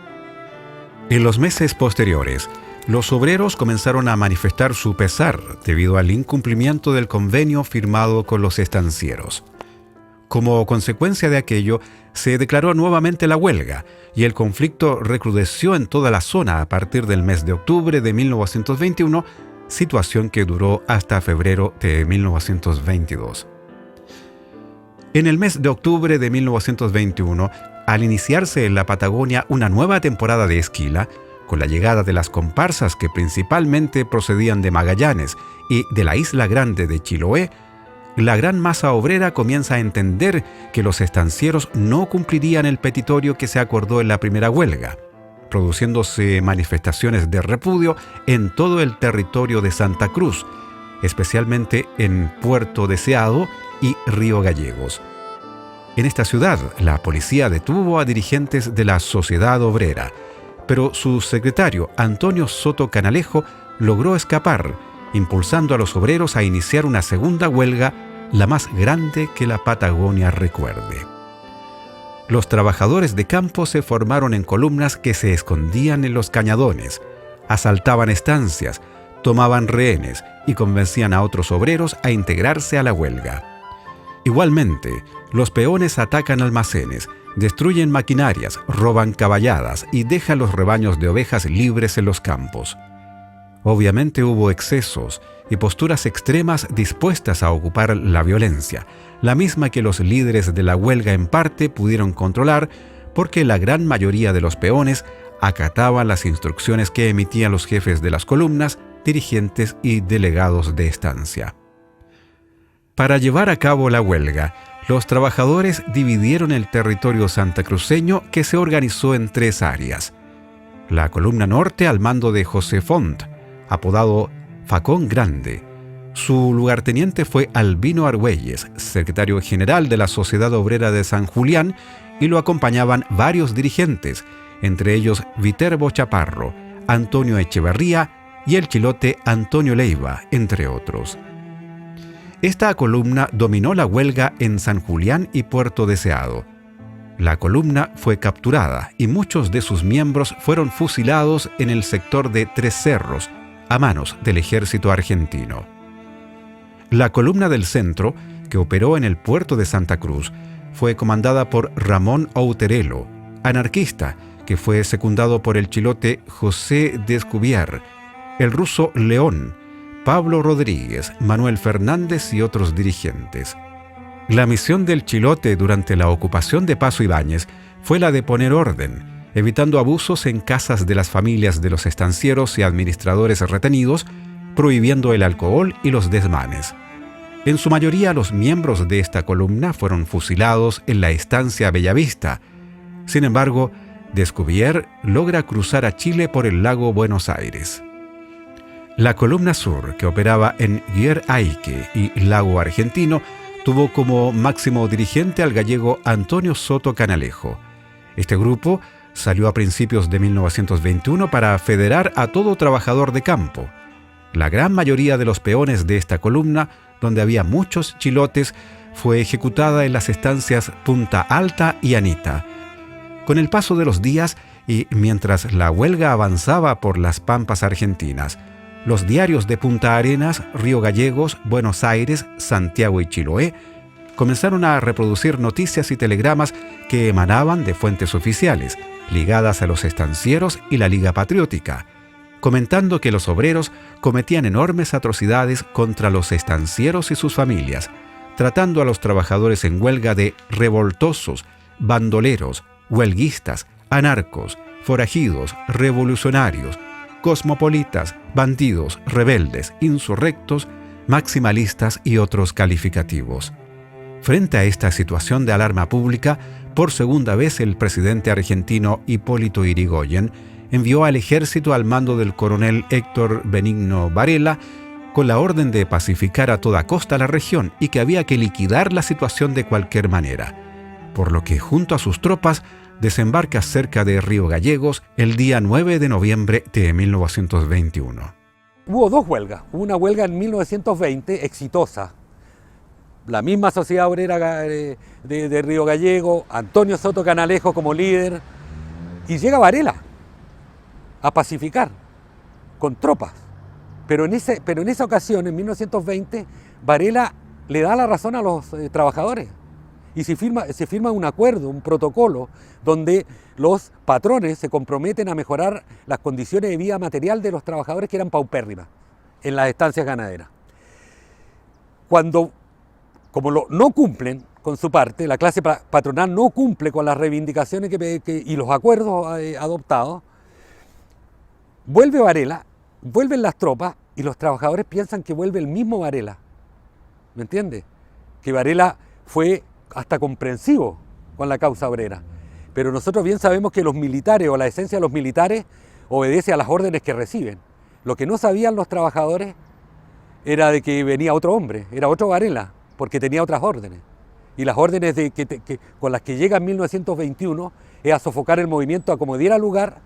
En los meses posteriores, los obreros comenzaron a manifestar su pesar debido al incumplimiento del convenio firmado con los estancieros. Como consecuencia de aquello, se declaró nuevamente la huelga y el conflicto recrudeció en toda la zona a partir del mes de octubre de 1921, situación que duró hasta febrero de 1922. En el mes de octubre de 1921, al iniciarse en la Patagonia una nueva temporada de esquila, con la llegada de las comparsas que principalmente procedían de Magallanes y de la Isla Grande de Chiloé, la gran masa obrera comienza a entender que los estancieros no cumplirían el petitorio que se acordó en la primera huelga, produciéndose manifestaciones de repudio en todo el territorio de Santa Cruz, especialmente en Puerto Deseado y Río Gallegos. En esta ciudad, la policía detuvo a dirigentes de la Sociedad Obrera, pero su secretario, Antonio Soto Canalejo, logró escapar, impulsando a los obreros a iniciar una segunda huelga, la más grande que la Patagonia recuerde. Los trabajadores de campo se formaron en columnas que se escondían en los cañadones, asaltaban estancias, tomaban rehenes y convencían a otros obreros a integrarse a la huelga. Igualmente, los peones atacan almacenes, destruyen maquinarias, roban caballadas y dejan los rebaños de ovejas libres en los campos. Obviamente hubo excesos y posturas extremas dispuestas a ocupar la violencia, la misma que los líderes de la huelga en parte pudieron controlar porque la gran mayoría de los peones acataban las instrucciones que emitían los jefes de las columnas, dirigentes y delegados de estancia. Para llevar a cabo la huelga, los trabajadores dividieron el territorio santacruceño, que se organizó en 3 áreas. La columna norte al mando de José Font, apodado Facón Grande. Su lugarteniente fue Albino Argüelles, secretario general de la Sociedad Obrera de San Julián, y lo acompañaban varios dirigentes, entre ellos Viterbo Chaparro, Antonio Echeverría y el chilote Antonio Leiva, entre otros. Esta columna dominó la huelga en San Julián y Puerto Deseado. La columna fue capturada y muchos de sus miembros fueron fusilados en el sector de Tres Cerros, a manos del ejército argentino. La columna del centro, que operó en el puerto de Santa Cruz, fue comandada por Ramón Outerelo, anarquista, que fue secundado por el chilote José Descubier, el ruso León, Pablo Rodríguez, Manuel Fernández y otros dirigentes. La misión del chilote durante la ocupación de Paso Ibáñez fue la de poner orden, evitando abusos en casas de las familias de los estancieros y administradores retenidos, prohibiendo el alcohol y los desmanes. En su mayoría, los miembros de esta columna fueron fusilados en la estancia Bellavista. Sin embargo, Descubier logra cruzar a Chile por el lago Buenos Aires. La columna sur, que operaba en Guier-Aique y Lago Argentino, tuvo como máximo dirigente al gallego Antonio Soto Canalejo. Este grupo salió a principios de 1921 para federar a todo trabajador de campo. La gran mayoría de los peones de esta columna donde había muchos chilotes, fue ejecutada en las estancias Punta Alta y Anita. Con el paso de los días y mientras la huelga avanzaba por las pampas argentinas, los diarios de Punta Arenas, Río Gallegos, Buenos Aires, Santiago y Chiloé comenzaron a reproducir noticias y telegramas que emanaban de fuentes oficiales, ligadas a los estancieros y la Liga Patriótica, comentando que los obreros cometían enormes atrocidades contra los estancieros y sus familias, tratando a los trabajadores en huelga de revoltosos, bandoleros, huelguistas, anarcos, forajidos, revolucionarios, cosmopolitas, bandidos, rebeldes, insurrectos, maximalistas y otros calificativos. Frente a esta situación de alarma pública, por segunda vez el presidente argentino Hipólito Yrigoyen envió al ejército al mando del coronel Héctor Benigno Varela con la orden de pacificar a toda costa la región y que había que liquidar la situación de cualquier manera, por lo que junto a sus tropas desembarca cerca de Río Gallegos el día 9 de noviembre de 1921. Hubo dos huelgas. Hubo una huelga en 1920 exitosa. La misma Sociedad Obrera de Río Gallego, Antonio Soto Canalejo como líder, y llega Varela a pacificar con tropas. Pero en esa ocasión, en 1920, Varela le da la razón a los trabajadores y se firma un acuerdo, un protocolo, donde los patrones se comprometen a mejorar las condiciones de vida material de los trabajadores que eran paupérrimas en las estancias ganaderas. Como no cumplen con su parte, la clase patronal no cumple con las reivindicaciones y los acuerdos adoptados, vuelve Varela, vuelven las tropas y los trabajadores piensan que vuelve el mismo Varela. ¿Me entiendes? Que Varela fue hasta comprensivo con la causa obrera. Pero nosotros bien sabemos que los militares, o la esencia de los militares, obedece a las órdenes que reciben. Lo que no sabían los trabajadores era de que venía otro hombre, era otro Varela, porque tenía otras órdenes. Y las órdenes con las que llega en 1921 es a sofocar el movimiento a como diera lugar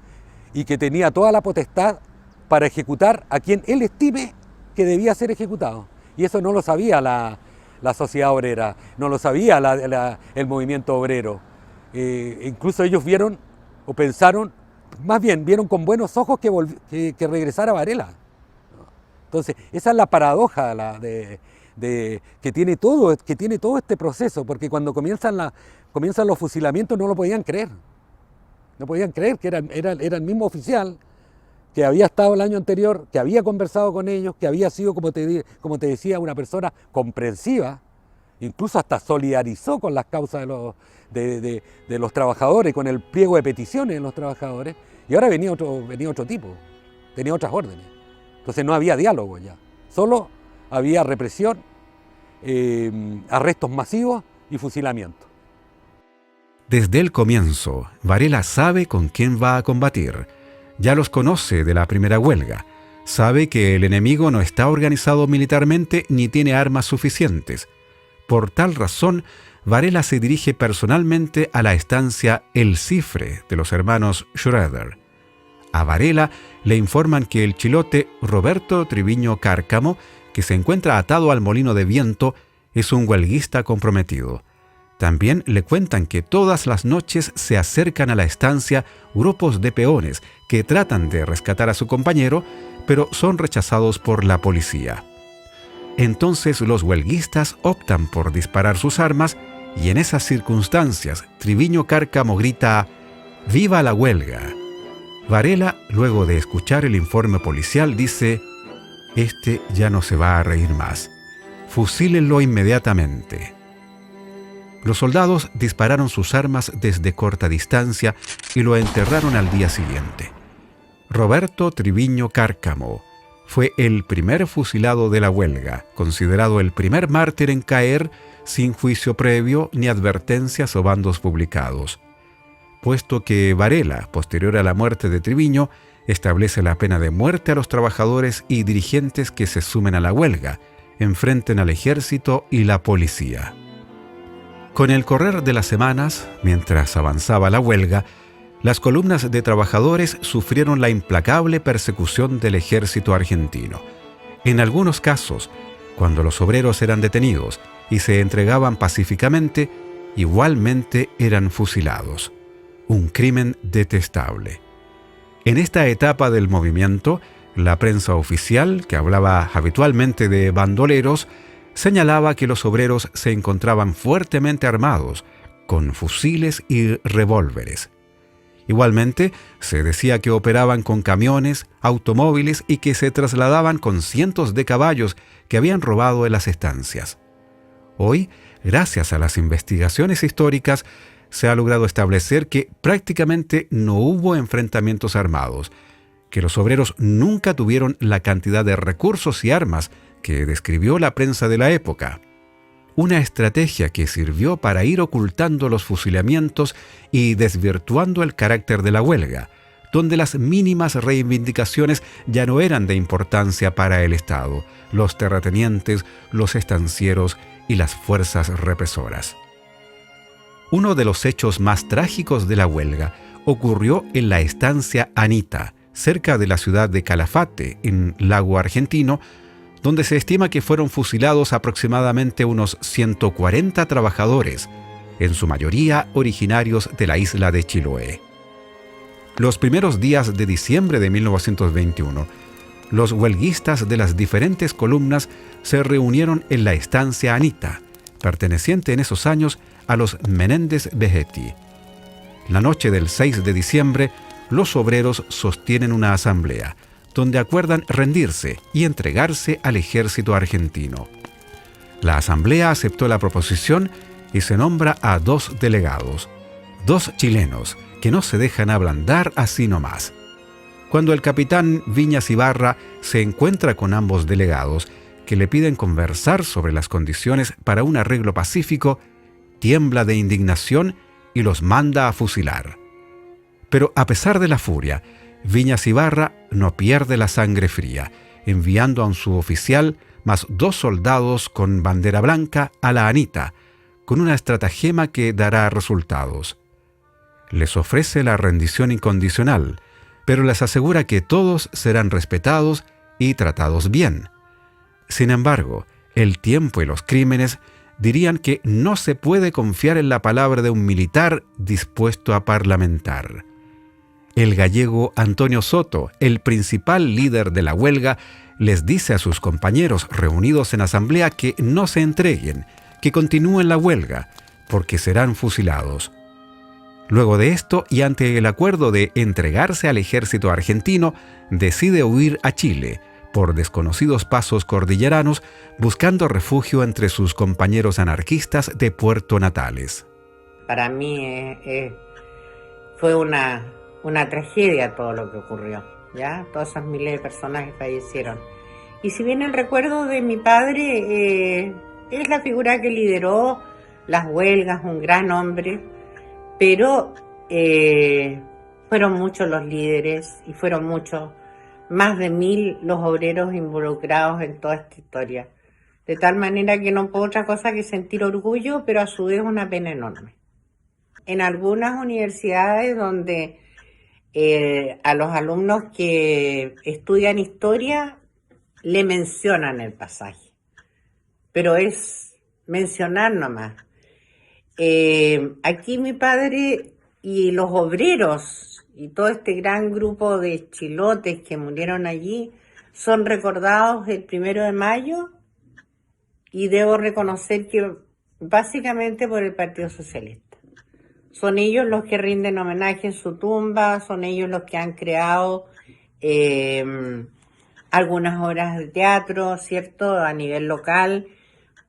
y que tenía toda la potestad para ejecutar a quien él estime que debía ser ejecutado. Y eso no lo sabía la sociedad obrera, no lo sabía el movimiento obrero. Incluso ellos vieron o pensaron, más bien vieron con buenos ojos que regresara Varela. Entonces, esa es la paradoja que tiene todo este proceso, porque cuando comienzan los fusilamientos no lo podían creer. No podían creer que era el mismo oficial que había estado el año anterior, que había conversado con ellos, que había sido, como te decía, una persona comprensiva, incluso hasta solidarizó con las causas de los trabajadores, con el pliego de peticiones de los trabajadores, y ahora venía otro tipo, tenía otras órdenes. Entonces no había diálogo ya, solo había represión, arrestos masivos y fusilamiento. Desde el comienzo, Varela sabe con quién va a combatir. Ya los conoce de la primera huelga. Sabe que el enemigo no está organizado militarmente ni tiene armas suficientes. Por tal razón, Varela se dirige personalmente a la estancia El Cifre de los hermanos Schroeder. A Varela le informan que el chilote Roberto Triviño Cárcamo, que se encuentra atado al molino de viento, es un huelguista comprometido. También le cuentan que todas las noches se acercan a la estancia grupos de peones que tratan de rescatar a su compañero, pero son rechazados por la policía. Entonces los huelguistas optan por disparar sus armas y en esas circunstancias Triviño Cárcamo grita ¡Viva la huelga! Varela, luego de escuchar el informe policial, dice «Este ya no se va a reír más. Fusílenlo inmediatamente». Los soldados dispararon sus armas desde corta distancia y lo enterraron al día siguiente. Roberto Triviño Cárcamo fue el primer fusilado de la huelga, considerado el primer mártir en caer sin juicio previo ni advertencias o bandos publicados. Puesto que Varela, posterior a la muerte de Triviño, establece la pena de muerte a los trabajadores y dirigentes que se sumen a la huelga, enfrenten al ejército y la policía. Con el correr de las semanas, mientras avanzaba la huelga, las columnas de trabajadores sufrieron la implacable persecución del ejército argentino. En algunos casos, Cuando los obreros eran detenidos y se entregaban pacíficamente, igualmente eran fusilados. Un crimen detestable. En esta etapa del movimiento, la prensa oficial, que hablaba habitualmente de bandoleros, señalaba que los obreros se encontraban fuertemente armados, con fusiles y revólveres. Igualmente, se decía que operaban con camiones, automóviles y que se trasladaban con cientos de caballos que habían robado en las estancias. Hoy, gracias a las investigaciones históricas, se ha logrado establecer que prácticamente no hubo enfrentamientos armados, que los obreros nunca tuvieron la cantidad de recursos y armas que describió la prensa de la época. Una estrategia que sirvió para ir ocultando los fusilamientos y desvirtuando el carácter de la huelga, donde las mínimas reivindicaciones ya no eran de importancia para el Estado, los terratenientes, los estancieros y las fuerzas represoras. Uno de los hechos más trágicos de la huelga ocurrió en la estancia Anita, cerca de la ciudad de Calafate, en Lago Argentino, donde se estima que fueron fusilados aproximadamente unos 140 trabajadores, en su mayoría originarios de la isla de Chiloé. Los primeros días de diciembre de 1921, los huelguistas de las diferentes columnas se reunieron en la estancia Anita, perteneciente en esos años a los Menéndez Vegetti. La noche del 6 de diciembre, los obreros sostienen una asamblea, donde acuerdan rendirse y entregarse al ejército argentino. La asamblea aceptó la proposición y se nombra a 2 delegados, 2 chilenos que no se dejan ablandar así nomás. Cuando el capitán Viñas Ibarra se encuentra con ambos delegados, que le piden conversar sobre las condiciones para un arreglo pacífico, tiembla de indignación y los manda a fusilar. Pero a pesar de la furia, Viñas Ibarra no pierde la sangre fría, enviando a un suboficial más 2 soldados con bandera blanca a la Anita, con una estratagema que dará resultados. Les ofrece la rendición incondicional, pero les asegura que todos serán respetados y tratados bien. Sin embargo, el tiempo y los crímenes dirían que no se puede confiar en la palabra de un militar dispuesto a parlamentar. El gallego Antonio Soto, el principal líder de la huelga, les dice a sus compañeros reunidos en asamblea que no se entreguen, que continúen la huelga, porque serán fusilados. Luego de esto, y ante el acuerdo de entregarse al ejército argentino, decide huir a Chile, por desconocidos pasos cordilleranos, buscando refugio entre sus compañeros anarquistas de Puerto Natales. Para mí fue una tragedia todo lo que ocurrió, ¿ya? Todas esas miles de personas que fallecieron. Y si bien el recuerdo de mi padre es la figura que lideró las huelgas, un gran hombre, pero fueron muchos los líderes y fueron muchos, más de 1000 los obreros involucrados en toda esta historia. De tal manera que no puedo otra cosa que sentir orgullo, pero a su vez una pena enorme. En algunas universidades donde a los alumnos que estudian historia le mencionan el pasaje, pero es mencionar nomás. Aquí mi padre y los obreros y todo este gran grupo de chilotes que murieron allí son recordados el 1 de mayo y debo reconocer que básicamente por el Partido Socialista. Son ellos los que rinden homenaje en su tumba, son ellos los que han creado algunas obras de teatro, ¿cierto?, a nivel local,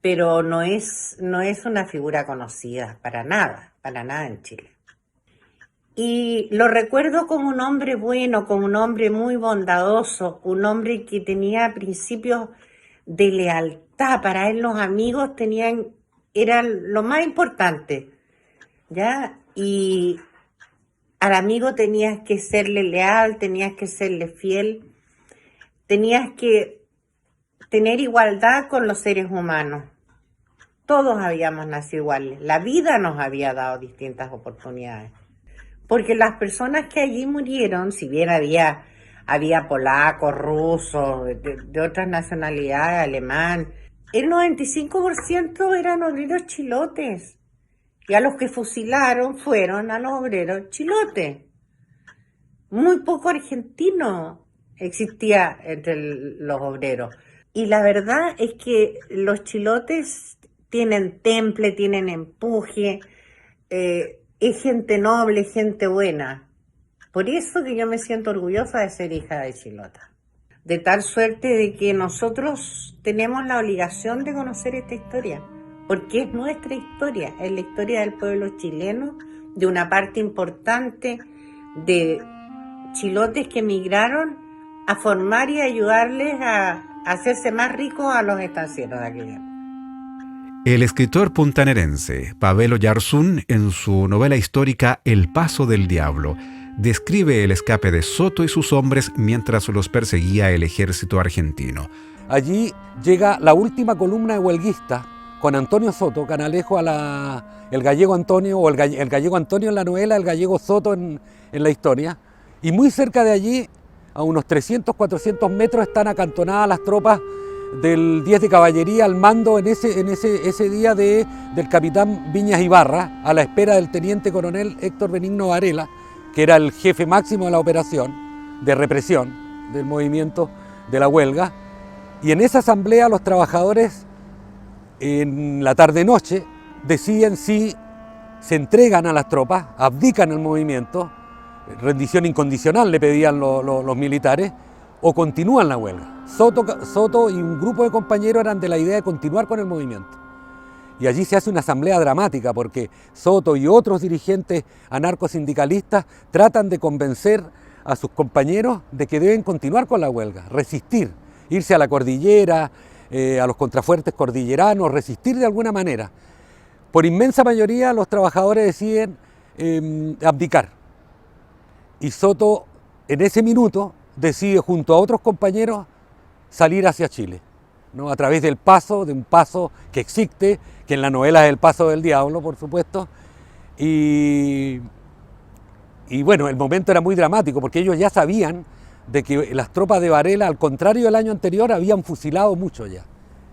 pero no es una figura conocida para nada en Chile. Y lo recuerdo como un hombre bueno, como un hombre muy bondadoso, un hombre que tenía principios de lealtad. Para él los amigos eran lo más importante, ¿ya? Y al amigo tenías que serle leal, tenías que serle fiel, tenías que tener igualdad con los seres humanos. Todos habíamos nacido iguales, la vida nos había dado distintas oportunidades. Porque las personas que allí murieron, si bien había polacos, rusos, de otras nacionalidades, alemán, El 95% eran obreros chilotes. Y a los que fusilaron fueron a los obreros chilotes. Muy poco argentino existía entre los obreros. Y la verdad es que los chilotes tienen temple, tienen empuje, es gente noble, gente buena. Por eso que yo me siento orgullosa de ser hija de chilota. De tal suerte de que nosotros tenemos la obligación de conocer esta historia, porque es nuestra historia, es la historia del pueblo chileno, de una parte importante de chilotes que emigraron a formar y ayudarles a hacerse más ricos a los estancieros de aquella época. El escritor puntanerense Pavel Oyarzún, en su novela histórica El Paso del Diablo, describe el escape de Soto y sus hombres mientras los perseguía el ejército argentino. Allí llega la última columna de huelguistas con Antonio Soto, Canalejo el gallego Antonio, o el gallego Antonio en la novela, el gallego Soto en la historia. Y muy cerca de allí, a unos 300, 400 metros, están acantonadas las tropas del 10 de Caballería al mando ese día del capitán Viñas Ibarra, a la espera del teniente coronel Héctor Benigno Varela, que era el jefe máximo de la operación de represión del movimiento de la huelga. Y en esa asamblea los trabajadores, en la tarde-noche, deciden si se entregan a las tropas, abdican el movimiento, rendición incondicional le pedían los militares, o continúan la huelga. Soto y un grupo de compañeros eran de la idea de continuar con el movimiento. Y allí se hace una asamblea dramática porque Soto y otros dirigentes anarcosindicalistas tratan de convencer a sus compañeros de que deben continuar con la huelga, resistir, irse a la cordillera, a los contrafuertes cordilleranos, resistir de alguna manera. Por inmensa mayoría los trabajadores deciden abdicar. Y Soto en ese minuto decide junto a otros compañeros salir hacia Chile, ¿no? A través de un paso que existe, que en la novela es el Paso del Diablo, por supuesto. Y bueno, el momento era muy dramático porque ellos ya sabían de que las tropas de Varela, al contrario del año anterior, habían fusilado mucho ya.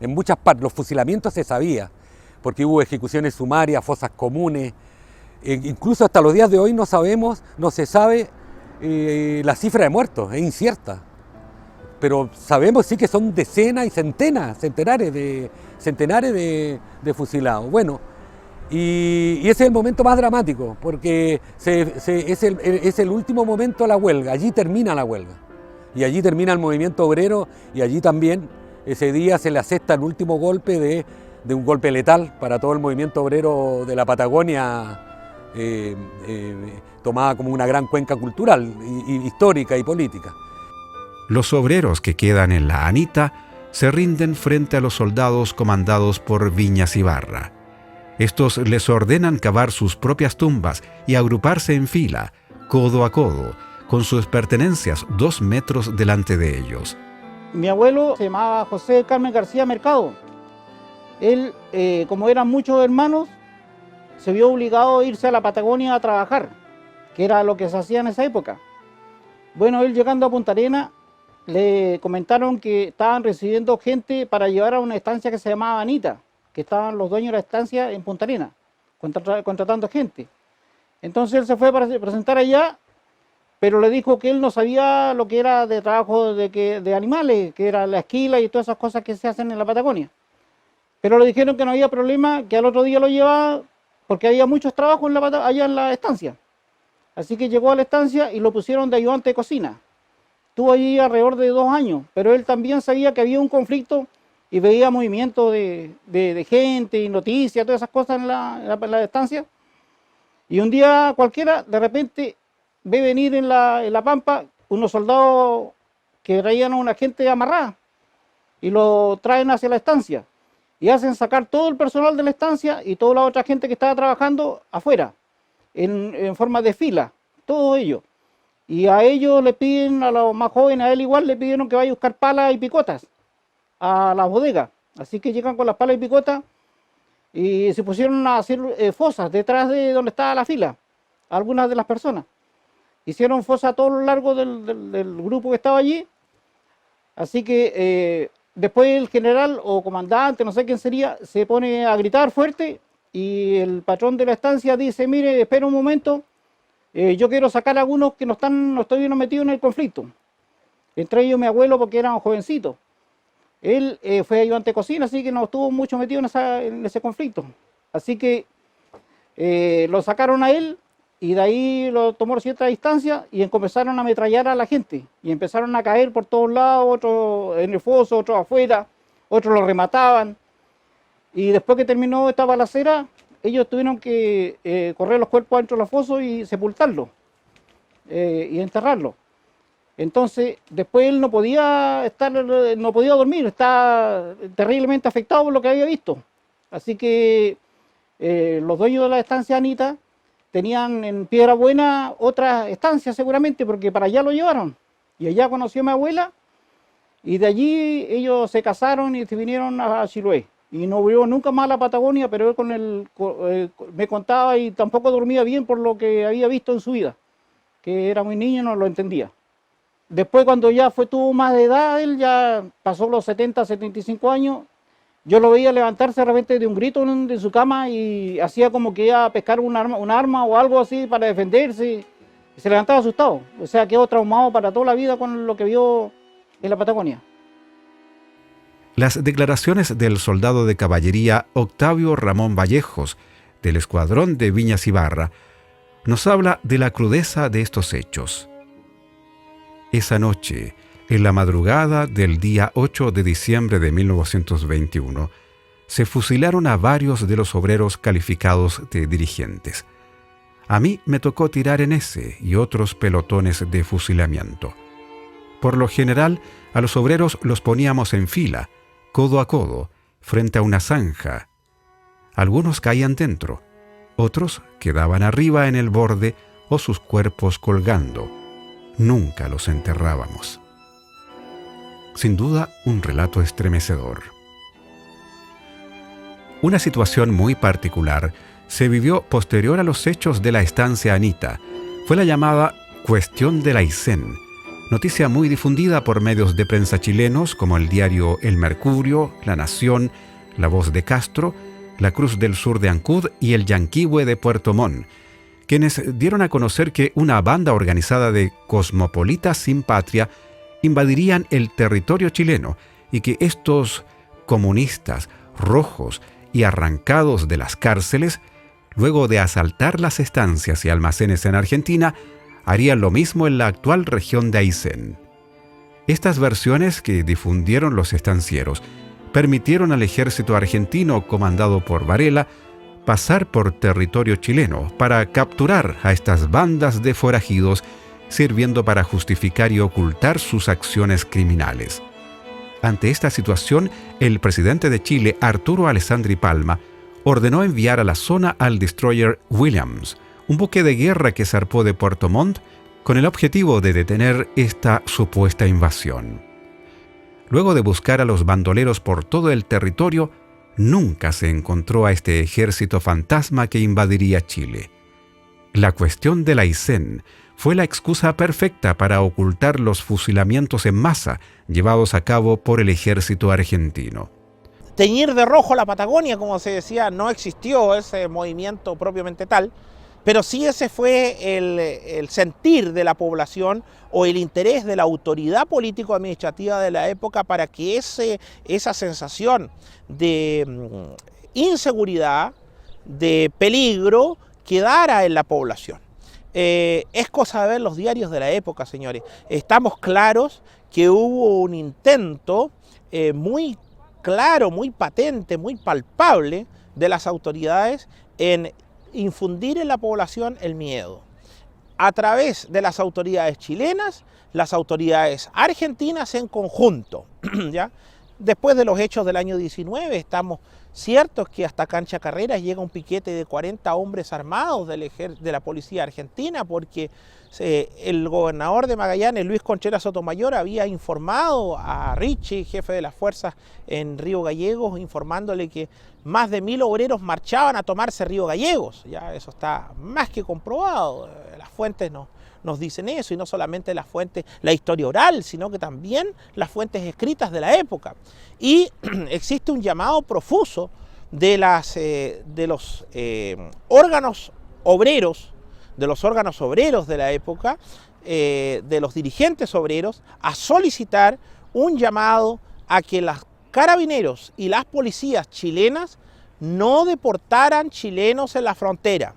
En muchas partes, los fusilamientos se sabía, porque hubo ejecuciones sumarias, fosas comunes. Incluso hasta los días de hoy no se sabe la cifra de muertos, es incierta. Pero sabemos sí que son decenas y centenares de fusilados. Bueno, y ese es el momento más dramático, porque es el último momento de la huelga, allí termina la huelga. Y allí termina el movimiento obrero, y allí también ese día se le asesta el último golpe de un golpe letal para todo el movimiento obrero de la Patagonia, tomada como una gran cuenca cultural, histórica y política. Los obreros que quedan en la Anita se rinden frente a los soldados comandados por Viñas Ibarra. Estos les ordenan cavar sus propias tumbas y agruparse en fila, codo a codo, con sus pertenencias 2 metros delante de ellos. Mi abuelo se llamaba José Carmen García Mercado. Él, como eran muchos hermanos, se vio obligado a irse a la Patagonia a trabajar, que era lo que se hacía en esa época. Bueno, él llegando a Punta Arenas, le comentaron que estaban recibiendo gente para llevar a una estancia que se llamaba Anita, que estaban los dueños de la estancia en Punta Arenas, contratando gente. Entonces él se fue para presentar allá, pero le dijo que él no sabía lo que era de trabajo de animales, que era la esquila y todas esas cosas que se hacen en la Patagonia. Pero le dijeron que no había problema, que al otro día lo llevaba, porque había muchos trabajos allá en la estancia. Así que llegó a la estancia y lo pusieron de ayudante de cocina. Estuvo allí alrededor de 2 años, pero él también sabía que había un conflicto y veía movimiento de gente y noticias, todas esas cosas en la estancia. Y un día cualquiera, de repente, ve venir en la pampa unos soldados que traían a una gente amarrada y lo traen hacia la estancia y hacen sacar todo el personal de la estancia y toda la otra gente que estaba trabajando afuera, en forma de fila, todos ellos. Y a ellos le piden, a los más jóvenes, a él igual, le pidieron que vaya a buscar palas y picotas a la bodega. Así que llegan con las palas y picotas y se pusieron a hacer fosas detrás de donde estaba la fila, algunas de las personas. Hicieron fosas a todo lo largo del grupo que estaba allí. Así que después el general o comandante, no sé quién sería, se pone a gritar fuerte y el patrón de la estancia dice, mire, espera un momento, yo quiero sacar a algunos que no estoy metidos en el conflicto. Entre ellos mi abuelo, porque era un jovencito. Él fue ayudante de cocina, así que no estuvo mucho metido en ese conflicto. Así que lo sacaron a él y de ahí lo tomó a cierta distancia y comenzaron a ametrallar a la gente. Y empezaron a caer por todos lados, otros en el foso, otros afuera, otros lo remataban. Y después que terminó esta balacera, ellos tuvieron que correr los cuerpos dentro de los fosos y sepultarlos y enterrarlos. Entonces, después él no podía dormir, está terriblemente afectado por lo que había visto. Así que los dueños de la estancia Anita tenían en Piedra Buena otra estancia seguramente, porque para allá lo llevaron. Y allá conoció a mi abuela, y de allí ellos se casaron y se vinieron a Chiloé. Y no vio nunca más a la Patagonia, pero él me contaba y tampoco dormía bien por lo que había visto en su vida, que era muy niño y no lo entendía. Después, cuando ya tuvo más de edad, él ya pasó los 70, 75 años, yo lo veía levantarse de repente de un grito de su cama y hacía como que iba a pescar un arma o algo así para defenderse, y se levantaba asustado. O sea, quedó traumado para toda la vida con lo que vio en la Patagonia. Las declaraciones del soldado de caballería Octavio Ramón Vallejos, del escuadrón de Viñas Ibarra, nos habla de la crudeza de estos hechos. Esa noche, en la madrugada del día 8 de diciembre de 1921, se fusilaron a varios de los obreros calificados de dirigentes. A mí me tocó tirar en ese y otros pelotones de fusilamiento. Por lo general, a los obreros los poníamos en fila, codo a codo, frente a una zanja. Algunos caían dentro, otros quedaban arriba en el borde o sus cuerpos colgando. Nunca los enterrábamos. Sin duda, un relato estremecedor. Una situación muy particular se vivió posterior a los hechos de la estancia Anita. Fue la llamada Cuestión del Aysén, noticia muy difundida por medios de prensa chilenos como el diario El Mercurio, La Nación, La Voz de Castro, La Cruz del Sur de Ancud y El Yanquihue de Puerto Montt, quienes dieron a conocer que una banda organizada de cosmopolitas sin patria invadirían el territorio chileno y que estos comunistas rojos y arrancados de las cárceles, luego de asaltar las estancias y almacenes en Argentina, harían lo mismo en la actual región de Aysén. Estas versiones que difundieron los estancieros permitieron al ejército argentino comandado por Varela pasar por territorio chileno para capturar a estas bandas de forajidos, sirviendo para justificar y ocultar sus acciones criminales. Ante esta situación, el presidente de Chile, Arturo Alessandri Palma, ordenó enviar a la zona al destroyer Williams, un buque de guerra que zarpó de Puerto Montt con el objetivo de detener esta supuesta invasión. Luego de buscar a los bandoleros por todo el territorio, nunca se encontró a este ejército fantasma que invadiría Chile. La cuestión del Aysén fue la excusa perfecta para ocultar los fusilamientos en masa llevados a cabo por el ejército argentino. Teñir de rojo la Patagonia, como se decía, no existió ese movimiento propiamente tal, pero sí ese fue el sentir de la población o el interés de la autoridad político-administrativa de la época para que esa sensación de inseguridad, de peligro, quedara en la población. Es cosa de ver los diarios de la época, señores. Estamos claros que hubo un intento muy claro, muy patente, muy palpable de las autoridades en infundir en la población el miedo. A través de las autoridades chilenas, las autoridades argentinas en conjunto, ¿ya? Después de los hechos del año 19, estamos ciertos que hasta Cancha Carreras llega un piquete de 40 hombres armados de la policía argentina, porque el gobernador de Magallanes, Luis Conchera Sotomayor, había informado a Richie, jefe de las fuerzas en Río Gallegos, informándole que más de 1000 obreros marchaban a tomarse Río Gallegos. Ya eso está más que comprobado, las fuentes nos dicen eso, y no solamente las fuentes, la historia oral, sino que también las fuentes escritas de la época. Y existe un llamado profuso de los órganos obreros, de la época, de los dirigentes obreros, a solicitar un llamado a que los carabineros y las policías chilenas no deportaran chilenos en la frontera.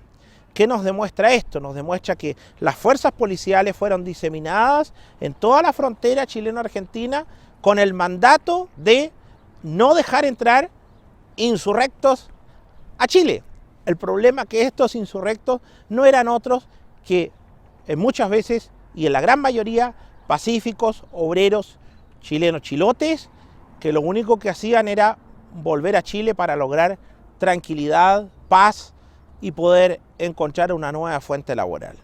¿Qué nos demuestra esto? Nos demuestra que las fuerzas policiales fueron diseminadas en toda la frontera chileno-argentina con el mandato de no dejar entrar insurrectos a Chile. El problema es que estos insurrectos no eran otros que muchas veces y en la gran mayoría pacíficos, obreros chilenos chilotes, que lo único que hacían era volver a Chile para lograr tranquilidad, paz y poder encontrar una nueva fuente laboral.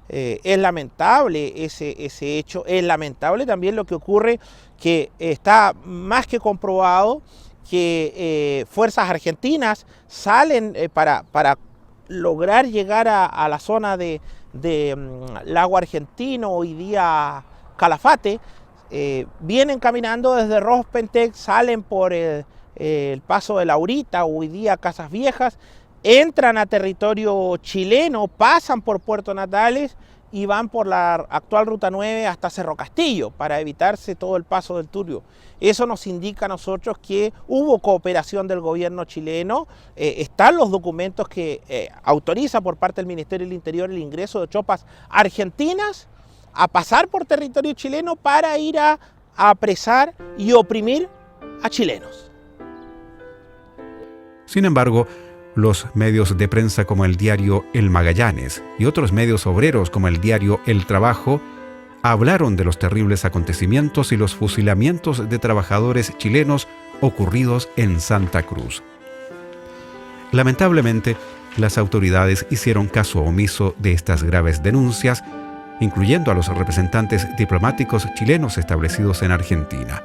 Es lamentable ese hecho, es lamentable también lo que ocurre, que está más que comprobado que fuerzas argentinas salen para lograr llegar a la zona de Lago Argentino, hoy día Calafate, vienen caminando desde Rospentec, salen por el paso de Laurita, hoy día Casas Viejas, entran a territorio chileno, pasan por Puerto Natales y van por la actual Ruta 9 hasta Cerro Castillo para evitarse todo el paso del Turbio. Eso nos indica a nosotros que hubo cooperación del gobierno chileno, están los documentos que autoriza por parte del Ministerio del Interior el ingreso de tropas argentinas a pasar por territorio chileno para ir a apresar y oprimir a chilenos. Sin embargo, los medios de prensa como el diario El Magallanes y otros medios obreros como el diario El Trabajo hablaron de los terribles acontecimientos y los fusilamientos de trabajadores chilenos ocurridos en Santa Cruz. Lamentablemente, las autoridades hicieron caso omiso de estas graves denuncias, incluyendo a los representantes diplomáticos chilenos establecidos en Argentina.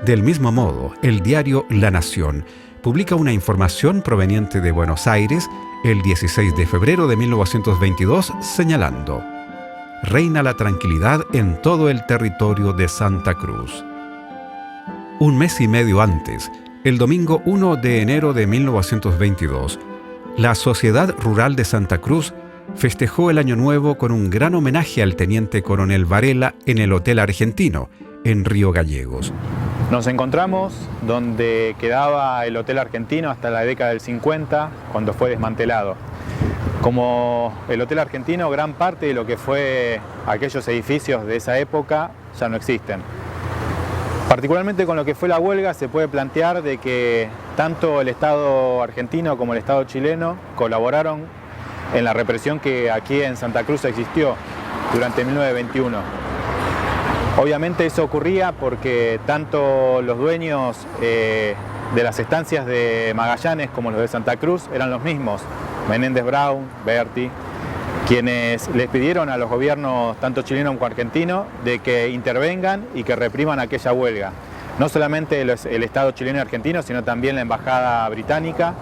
Del mismo modo, el diario La Nación publica una información proveniente de Buenos Aires el 16 de febrero de 1922 señalando: reina la tranquilidad en todo el territorio de Santa Cruz. Un mes y medio antes, el domingo 1 de enero de 1922, la Sociedad Rural de Santa Cruz festejó el Año Nuevo con un gran homenaje al teniente coronel Varela en el Hotel Argentino, en Río Gallegos. Nos encontramos donde quedaba el Hotel Argentino hasta la década del 50, cuando fue desmantelado. Como el Hotel Argentino, gran parte de lo que fue aquellos edificios de esa época ya no existen. Particularmente con lo que fue la huelga, se puede plantear de que tanto el Estado argentino como el Estado chileno colaboraron en la represión que aquí en Santa Cruz existió durante 1921. Obviamente eso ocurría porque tanto los dueños de las estancias de Magallanes como los de Santa Cruz eran los mismos, Menéndez Brown, Berti, quienes les pidieron a los gobiernos tanto chileno como argentino de que intervengan y que repriman aquella huelga. No solamente el Estado chileno y argentino, sino también la Embajada británica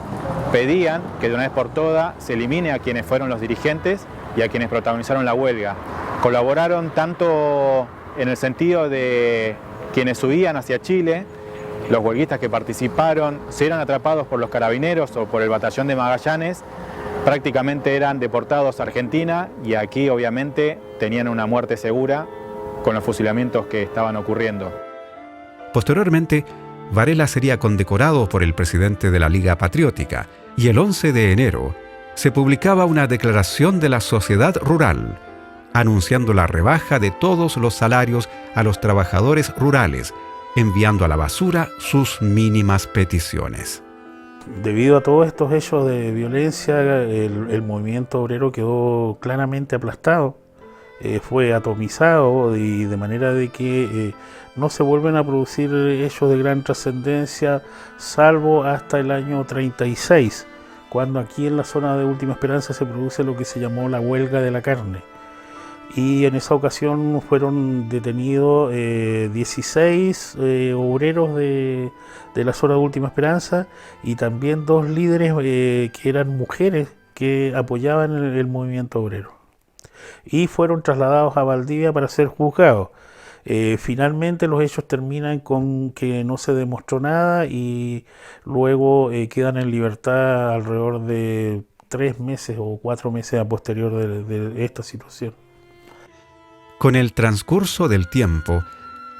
pedían que de una vez por todas se elimine a quienes fueron los dirigentes y a quienes protagonizaron la huelga. Colaboraron tanto en el sentido de quienes huían hacia Chile, los huelguistas que participaron, si eran atrapados por los carabineros o por el batallón de Magallanes, prácticamente eran deportados a Argentina y aquí obviamente tenían una muerte segura con los fusilamientos que estaban ocurriendo. Posteriormente, Varela sería condecorado por el presidente de la Liga Patriótica y el 11 de enero se publicaba una declaración de la Sociedad Rural anunciando la rebaja de todos los salarios a los trabajadores rurales, enviando a la basura sus mínimas peticiones. Debido a todos estos hechos de violencia, el movimiento obrero quedó claramente aplastado, fue atomizado y de manera de que no se vuelven a producir hechos de gran trascendencia, salvo hasta el año 36, cuando aquí en la zona de Última Esperanza se produce lo que se llamó la huelga de la carne. Y en esa ocasión fueron detenidos 16 obreros de la zona de Última Esperanza y también 2 líderes que eran mujeres que apoyaban el movimiento obrero. y fueron trasladados a Valdivia para ser juzgados. Finalmente los hechos terminan con que no se demostró nada y luego quedan en libertad alrededor de 3 meses o 4 meses a posterior de esta situación. Con el transcurso del tiempo,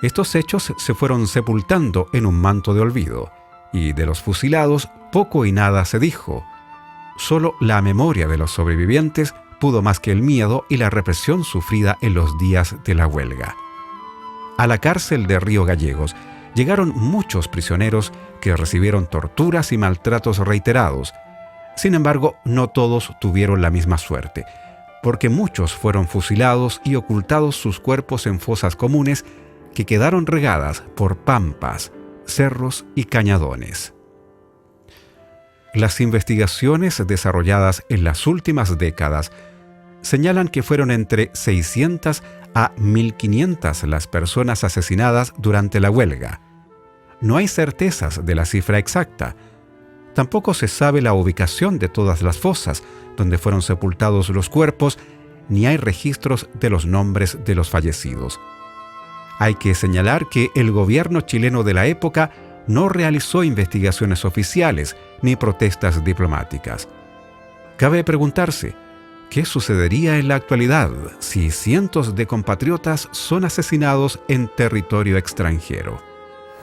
estos hechos se fueron sepultando en un manto de olvido, y de los fusilados poco y nada se dijo. Solo la memoria de los sobrevivientes pudo más que el miedo y la represión sufrida en los días de la huelga. A la cárcel de Río Gallegos llegaron muchos prisioneros que recibieron torturas y maltratos reiterados. Sin embargo, no todos tuvieron la misma suerte, porque muchos fueron fusilados y ocultados sus cuerpos en fosas comunes que quedaron regadas por pampas, cerros y cañadones. Las investigaciones desarrolladas en las últimas décadas señalan que fueron entre 600 a 1.500 las personas asesinadas durante la huelga. No hay certezas de la cifra exacta. Tampoco se sabe la ubicación de todas las fosas donde fueron sepultados los cuerpos, ni hay registros de los nombres de los fallecidos. Hay que señalar que el gobierno chileno de la época no realizó investigaciones oficiales ni protestas diplomáticas. Cabe preguntarse, ¿qué sucedería en la actualidad si cientos de compatriotas son asesinados en territorio extranjero?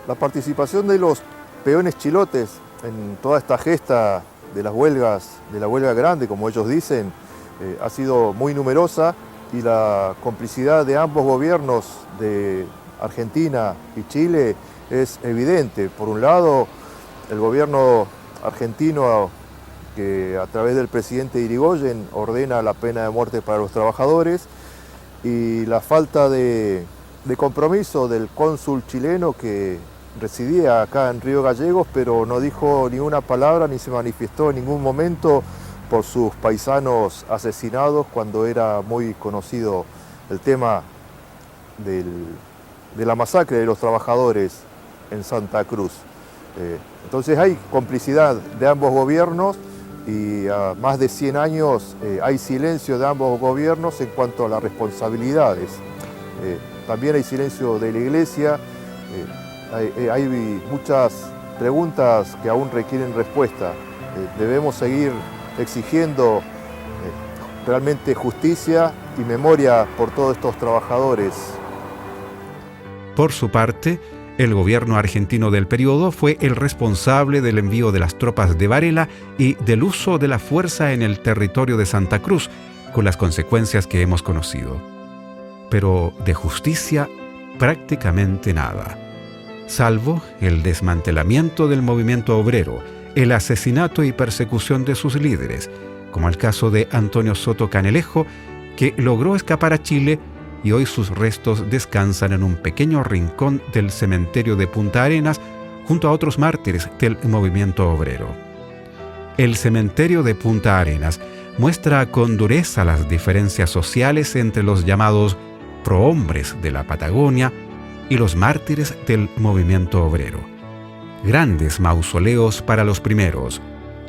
La participación de los peones chilotes en toda esta gesta de las huelgas, de la huelga grande, como ellos dicen, ha sido muy numerosa, y la complicidad de ambos gobiernos de Argentina y Chile es evidente. Por un lado, el gobierno argentino, que a través del presidente Irigoyen ordena la pena de muerte para los trabajadores, y la falta de compromiso del cónsul chileno que residía acá en Río Gallegos, pero no dijo ni una palabra ni se manifestó en ningún momento por sus paisanos asesinados, cuando era muy conocido el tema de la masacre de los trabajadores en Santa Cruz. Entonces hay complicidad de ambos gobiernos, y a más de 100 años hay silencio de ambos gobiernos en cuanto a las responsabilidades. También hay silencio de la Iglesia. Hay muchas preguntas que aún requieren respuesta. Debemos seguir exigiendo realmente justicia y memoria por todos estos trabajadores. Por su parte, el gobierno argentino del periodo fue el responsable del envío de las tropas de Varela y del uso de la fuerza en el territorio de Santa Cruz, con las consecuencias que hemos conocido. Pero de justicia, prácticamente nada, salvo el desmantelamiento del movimiento obrero, el asesinato y persecución de sus líderes, como el caso de Antonio Soto Canelejo, que logró escapar a Chile y hoy sus restos descansan en un pequeño rincón del cementerio de Punta Arenas junto a otros mártires del movimiento obrero. El cementerio de Punta Arenas muestra con dureza las diferencias sociales entre los llamados prohombres de la Patagonia y los mártires del movimiento obrero. Grandes mausoleos para los primeros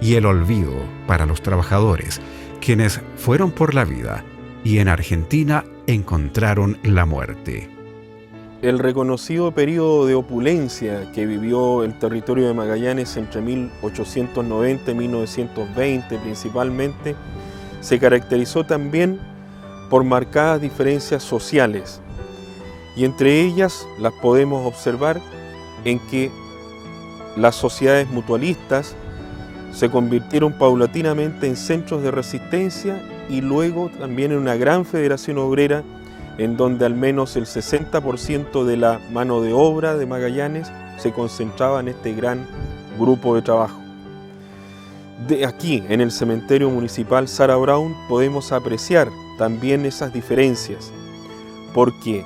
y el olvido para los trabajadores, quienes fueron por la vida y en Argentina encontraron la muerte. El reconocido periodo de opulencia que vivió el territorio de Magallanes entre 1890 y 1920 principalmente, se caracterizó también por marcadas diferencias sociales, y entre ellas las podemos observar en que las sociedades mutualistas se convirtieron paulatinamente en centros de resistencia, y luego también en una gran federación obrera en donde al menos el 60% de la mano de obra de Magallanes se concentraba en este gran grupo de trabajo. De aquí, en el cementerio municipal Sarah Brown, podemos apreciar también esas diferencias, porque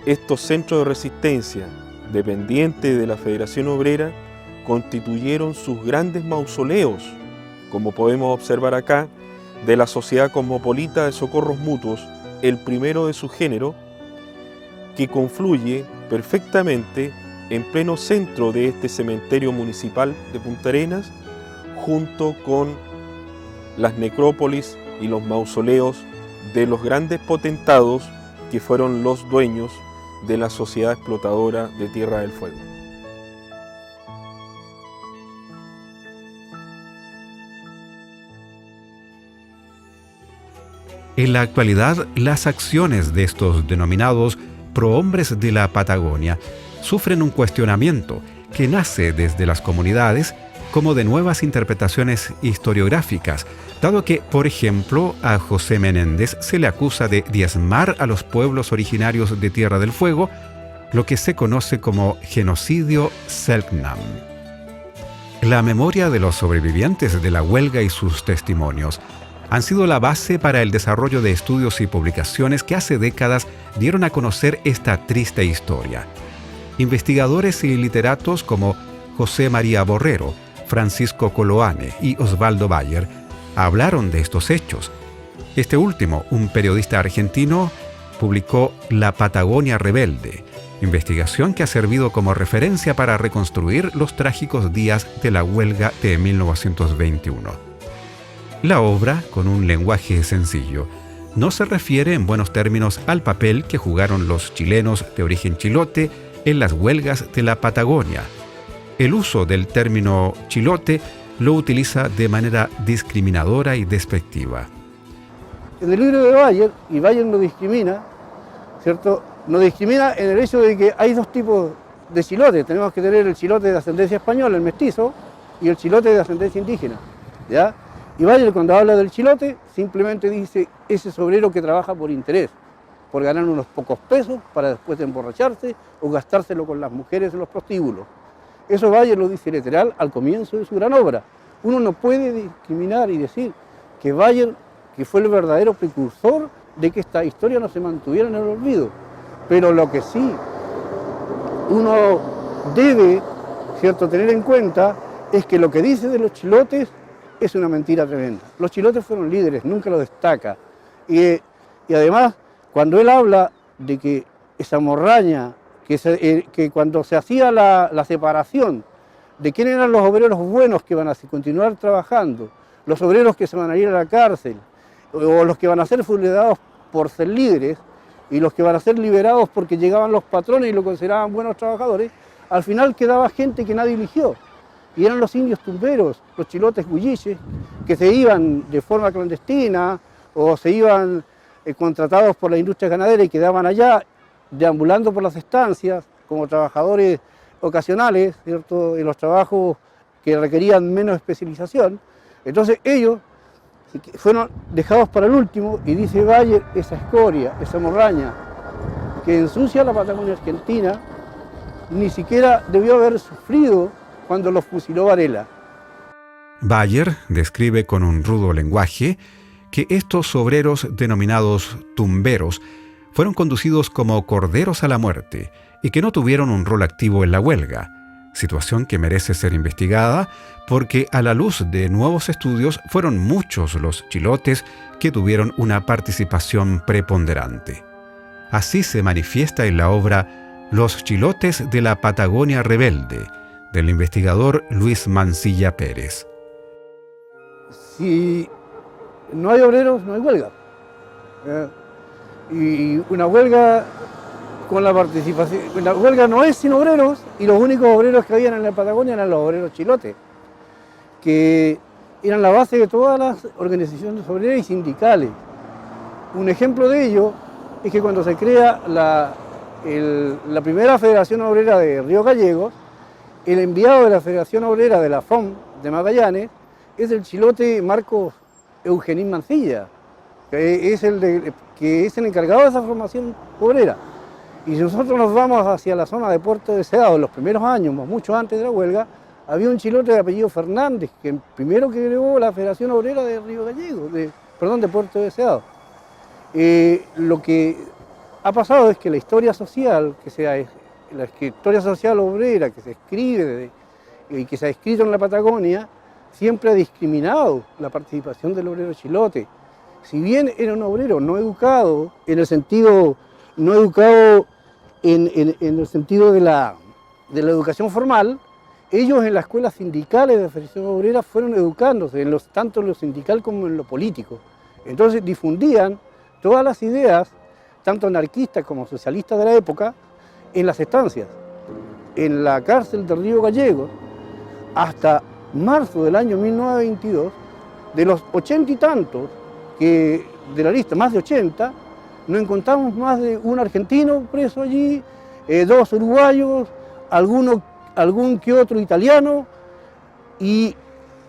estos centros de resistencia, dependientes de la Federación Obrera, constituyeron sus grandes mausoleos, como podemos observar acá, de la Sociedad Cosmopolita de Socorros Mutuos, el primero de su género, que confluye perfectamente en pleno centro de este cementerio municipal de Punta Arenas, junto con las necrópolis y los mausoleos de los grandes potentados que fueron los dueños de la sociedad explotadora de Tierra del Fuego. En la actualidad, las acciones de estos denominados prohombres de la Patagonia sufren un cuestionamiento que nace desde las comunidades como de nuevas interpretaciones historiográficas, dado que, por ejemplo, a José Menéndez se le acusa de diezmar a los pueblos originarios de Tierra del Fuego, lo que se conoce como genocidio Selknam. La memoria de los sobrevivientes de la huelga y sus testimonios han sido la base para el desarrollo de estudios y publicaciones que hace décadas dieron a conocer esta triste historia. Investigadores y literatos como José María Borrero, Francisco Coloane y Osvaldo Bayer hablaron de estos hechos. Este último, un periodista argentino, publicó La Patagonia Rebelde, investigación que ha servido como referencia para reconstruir los trágicos días de la huelga de 1921. La obra, con un lenguaje sencillo, no se refiere en buenos términos al papel que jugaron los chilenos de origen chilote en las huelgas de la Patagonia. El uso del término chilote lo utiliza de manera discriminadora y despectiva. En el libro de Bayer, y Bayer no discrimina, ¿cierto? No discrimina en el hecho de que hay dos tipos de chilote. Tenemos que tener el chilote de ascendencia española, el mestizo, y el chilote de ascendencia indígena, ¿ya? Y Bayer, cuando habla del chilote, simplemente dice ese obrero que trabaja por interés, por ganar unos pocos pesos para después emborracharse o gastárselo con las mujeres en los prostíbulos. Eso Bayer lo dice literal al comienzo de su gran obra. Uno no puede discriminar y decir que Bayer, que fue el verdadero precursor de que esta historia no se mantuviera en el olvido. Pero lo que sí uno debe, ¿cierto?, tener en cuenta es que lo que dice de los chilotes es una mentira tremenda. Los chilotes fueron líderes, nunca lo destaca. Y además, cuando él habla de que esa morraña, que cuando se hacía la separación de quién eran los obreros buenos que van a continuar trabajando, los obreros que se van a ir a la cárcel, o los que van a ser fusilados por ser líderes, y los que van a ser liberados porque llegaban los patrones y lo consideraban buenos trabajadores, al final quedaba gente que nadie eligió. Y eran los indios tumberos, los chilotes huilliches, que se iban de forma clandestina o se iban contratados por la industria ganadera y quedaban allá deambulando por las estancias como trabajadores ocasionales, ¿cierto?, en los trabajos que requerían menos especialización. Entonces ellos fueron dejados para el último, y dice Bayer, esa escoria, esa morraña que ensucia la Patagonia Argentina, ni siquiera debió haber sufrido cuando los fusiló Varela. Bayer describe con un rudo lenguaje que estos obreros denominados tumberos fueron conducidos como corderos a la muerte y que no tuvieron un rol activo en la huelga, situación que merece ser investigada porque a la luz de nuevos estudios fueron muchos los chilotes que tuvieron una participación preponderante. Así se manifiesta en la obra Los chilotes de la Patagonia Rebelde, del investigador Luis Mancilla Pérez. Si no hay obreros, no hay huelga. Y una huelga con la participación, la huelga no es sin obreros, y los únicos obreros que habían en la Patagonia eran los obreros chilotes, que eran la base de todas las organizaciones obreras y sindicales. Un ejemplo de ello es que cuando se crea la primera Federación Obrera de Río Gallegos, el enviado de la Federación Obrera de la FOM de Magallanes es el chilote Marcos Eugenín Mancilla, que es el encargado de esa formación obrera. Y si nosotros nos vamos hacia la zona de Puerto Deseado, en los primeros años, mucho antes de la huelga, había un chilote de apellido Fernández, que el primero que creó la Federación Obrera de Río Gallegos, de Puerto Deseado. Lo que ha pasado es que la historia social, la historia social obrera que se escribe y que se ha escrito en la Patagonia, siempre ha discriminado la participación del obrero chilote. Si bien era un obrero no educado, en el sentido, no educado en el sentido de la educación formal, ellos en las escuelas sindicales de la Federación Obrera fueron educándose, tanto en lo sindical como en lo político. Entonces difundían todas las ideas, tanto anarquistas como socialistas de la época, en las estancias. En la cárcel de Río Gallegos, hasta marzo del año 1922, de los 80 y tantos que de la lista, más de 80, no encontramos más de un argentino preso allí, 2 uruguayos, algún que otro italiano y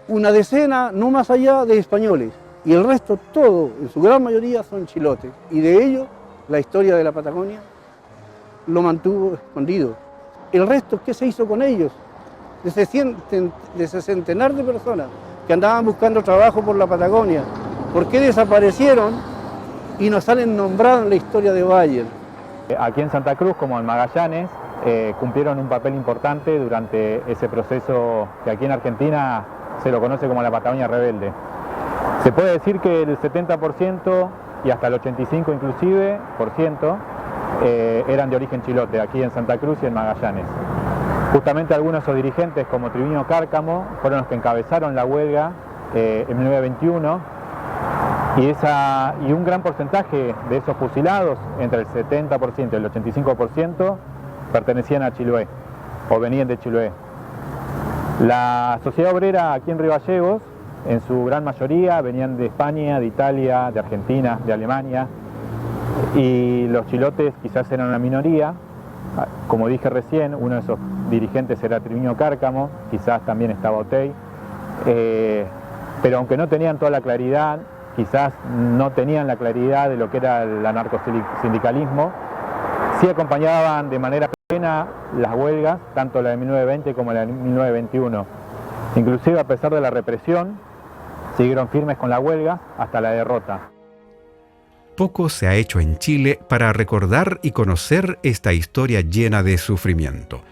una decena, no más allá, de españoles. Y el resto, todo, en su gran mayoría, son chilotes. Y de ellos, la historia de la Patagonia lo mantuvo escondido. El resto, ¿qué se hizo con ellos? De ese centenar de personas que andaban buscando trabajo por la Patagonia. ¿Por qué desaparecieron y no salen nombrados en la historia de Bayer? Aquí en Santa Cruz, como en Magallanes, cumplieron un papel importante durante ese proceso que aquí en Argentina se lo conoce como la Patagonia Rebelde. Se puede decir que el 70% y hasta el 85% inclusive eran de origen chilote, aquí en Santa Cruz y en Magallanes. Justamente algunos de esos dirigentes, como Triviño Cárcamo, fueron los que encabezaron la huelga en 1921 y un gran porcentaje de esos fusilados, entre el 70% y el 85%, pertenecían a Chiloé o venían de Chiloé. La sociedad obrera aquí en Río Gallegos, en su gran mayoría, venían de España, de Italia, de Argentina, de Alemania, y los chilotes quizás eran una minoría. Como dije recién, uno de esos dirigentes era Triviño Cárcamo, quizás también estaba Otey, pero aunque no tenían toda la claridad, quizás no tenían la claridad de lo que era el anarcosindicalismo, sí acompañaban de manera plena las huelgas, tanto la de 1920 como la de 1921. Inclusive a pesar de la represión, siguieron firmes con la huelga hasta la derrota. Poco se ha hecho en Chile para recordar y conocer esta historia llena de sufrimiento.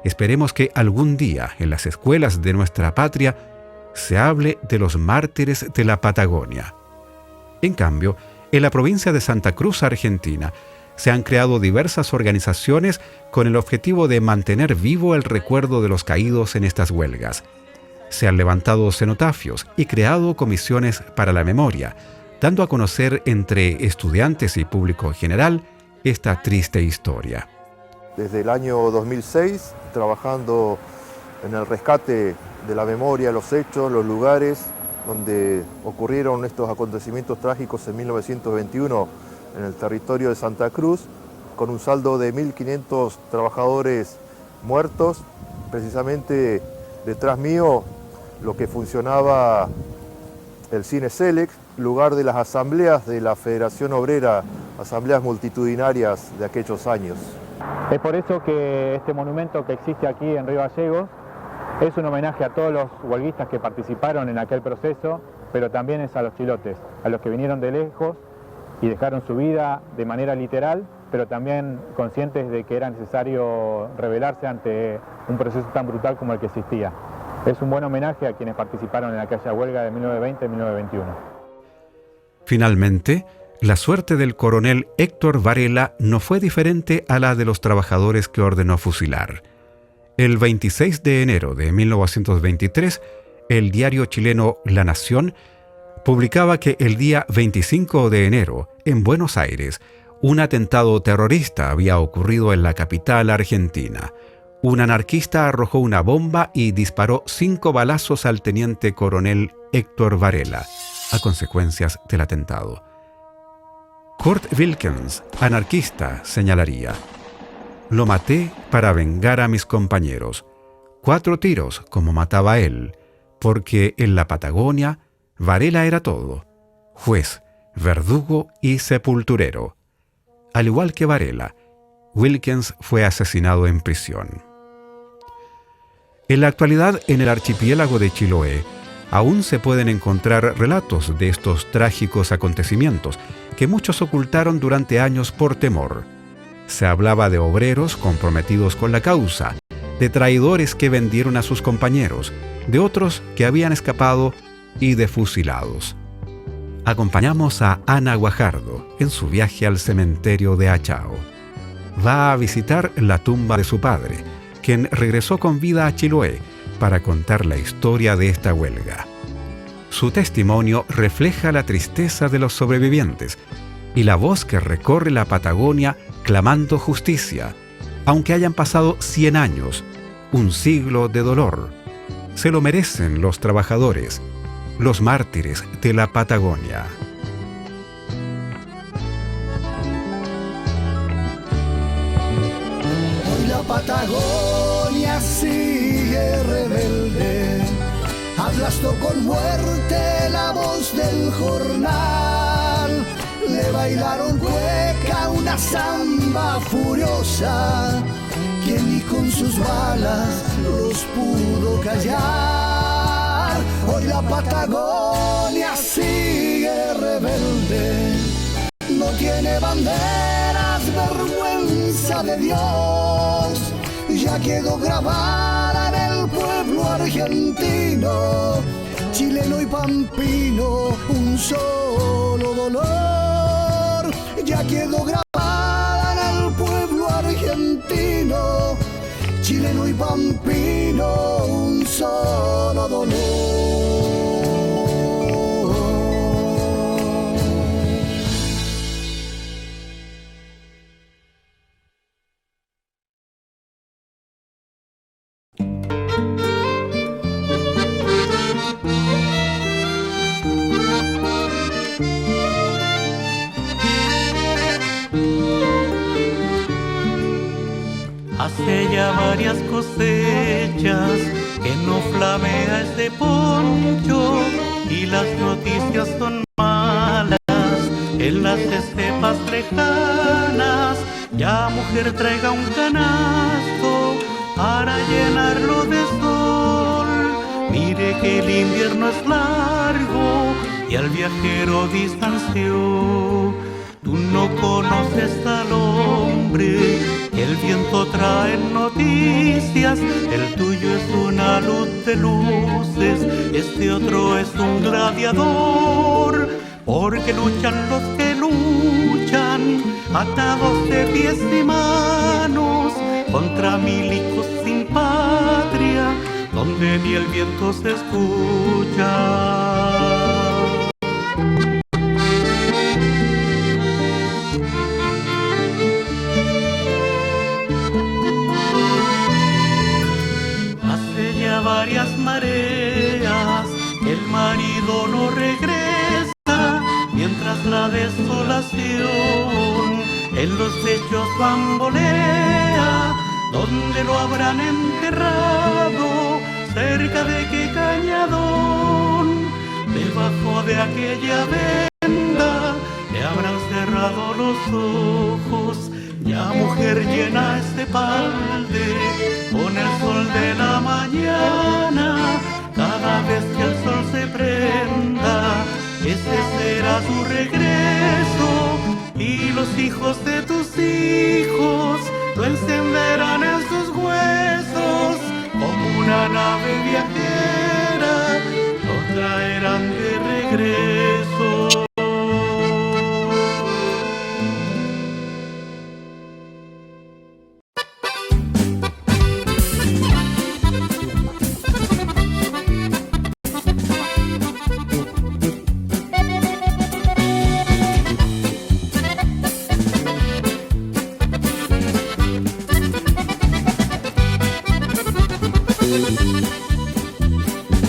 Esperemos que algún día en las escuelas de nuestra patria se hable de los mártires de la Patagonia. En cambio, en la provincia de Santa Cruz, Argentina, se han creado diversas organizaciones con el objetivo de mantener vivo el recuerdo de los caídos en estas huelgas. Se han levantado cenotafios y creado comisiones para la memoria, dando a conocer entre estudiantes y público en general esta triste historia. Desde el año 2006, trabajando en el rescate de la memoria, los hechos, los lugares donde ocurrieron estos acontecimientos trágicos en 1921 en el territorio de Santa Cruz, con un saldo de 1.500 trabajadores muertos. Precisamente detrás mío, lo que funcionaba el Cine Selex, lugar de las asambleas de la Federación Obrera, asambleas multitudinarias de aquellos años. Es por eso que este monumento que existe aquí en Río Gallegos es un homenaje a todos los huelguistas que participaron en aquel proceso, pero también es a los chilotes, a los que vinieron de lejos y dejaron su vida de manera literal, pero también conscientes de que era necesario rebelarse ante un proceso tan brutal como el que existía. Es un buen homenaje a quienes participaron en aquella huelga de 1920 y 1921. Finalmente, la suerte del coronel Héctor Varela no fue diferente a la de los trabajadores que ordenó fusilar. El 26 de enero de 1923, el diario chileno La Nación publicaba que el día 25 de enero, en Buenos Aires, un atentado terrorista había ocurrido en la capital argentina. Un anarquista arrojó una bomba y disparó 5 balazos al teniente coronel Héctor Varela, a consecuencias del atentado. Kurt Wilkens, anarquista, señalaría: «Lo maté para vengar a mis compañeros. 4 tiros como mataba él, porque en la Patagonia Varela era todo: juez, verdugo y sepulturero». Al igual que Varela, Wilkens fue asesinado en prisión. En la actualidad, en el archipiélago de Chiloé, aún se pueden encontrar relatos de estos trágicos acontecimientos que muchos ocultaron durante años por temor. Se hablaba de obreros comprometidos con la causa, de traidores que vendieron a sus compañeros, de otros que habían escapado y de fusilados. Acompañamos a Ana Guajardo en su viaje al cementerio de Achao. Va a visitar la tumba de su padre, quien regresó con vida a Chiloé para contar la historia de esta huelga. Su testimonio refleja la tristeza de los sobrevivientes, y la voz que recorre la Patagonia clamando justicia, aunque hayan pasado 100 años, un siglo de dolor. Se lo merecen los trabajadores, los mártires de la Patagonia. Hoy la Patagonia sigue rebelde, aplastó con muerte la voz del jornal. Le bailaron cueca una samba furiosa, que ni con sus balas los pudo callar. Hoy la Patagonia sigue rebelde, no tiene banderas, vergüenza de Dios. Ya quedó grabada en el pueblo argentino, chileno y pampino, un solo dolor. Ya quedó grabada en el pueblo argentino, chileno y pampino, un solo dolor. Hace ya varias cosechas que no flamea este poncho y las noticias son malas en las estepas lejanas. Ya mujer traiga un canasto para llenarlo de sol. Mire que el invierno es largo y al viajero distanció. Tú no conoces al hombre que el viento trae noticias. El tuyo es una luz de luces, este otro es un gladiador. Porque luchan los que luchan, atados de pies y manos, contra milicos sin patria, donde ni el viento se escucha. Varias mareas, el marido no regresa, mientras la desolación en los techos bambolea. ¿Dónde lo habrán enterrado? ¿Cerca de qué cañadón? Debajo de aquella venda le habrán cerrado los ojos. Ya mujer llena este balde con el sol de la mañana. Cada vez que el sol se prenda, ese será su regreso. Y los hijos de tus hijos lo encenderán en sus huesos. Como una nave viajera lo traerán de regreso.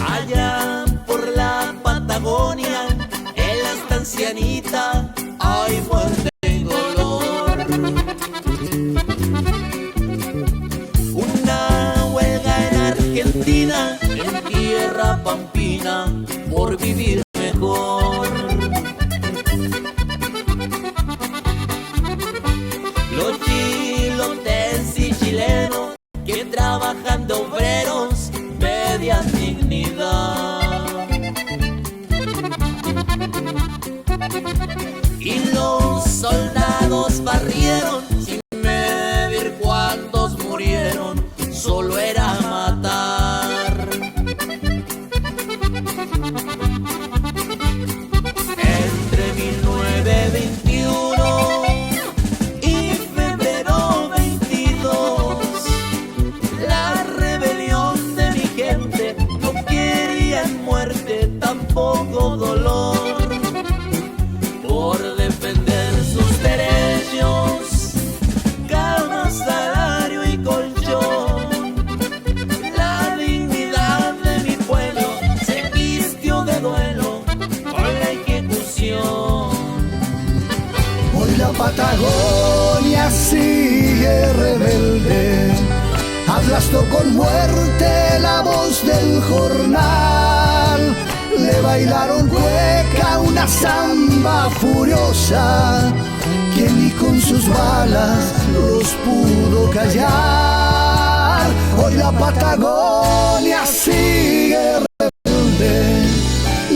Allá por la Patagonia, en la estancia Anita, hay muerte y dolor. Una huelga en Argentina, en tierra pampina, por vivir mejor. Los chilotes y chilenos que trabajan de obreros median dignidad. Y los Patagonia sigue rebelde, aplastó con muerte la voz del jornal. Le bailaron cueca una samba furiosa, que ni con sus balas los pudo callar. Hoy la Patagonia sigue rebelde,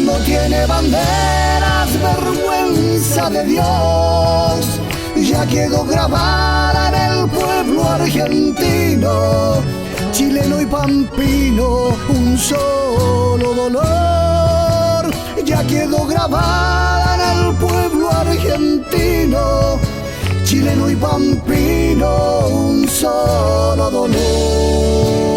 no tiene banderas, vergüenza de Dios. Ya quedó grabada en el pueblo argentino, chileno y pampino, un solo dolor. Ya quedó grabada en el pueblo argentino, chileno y pampino, un solo dolor.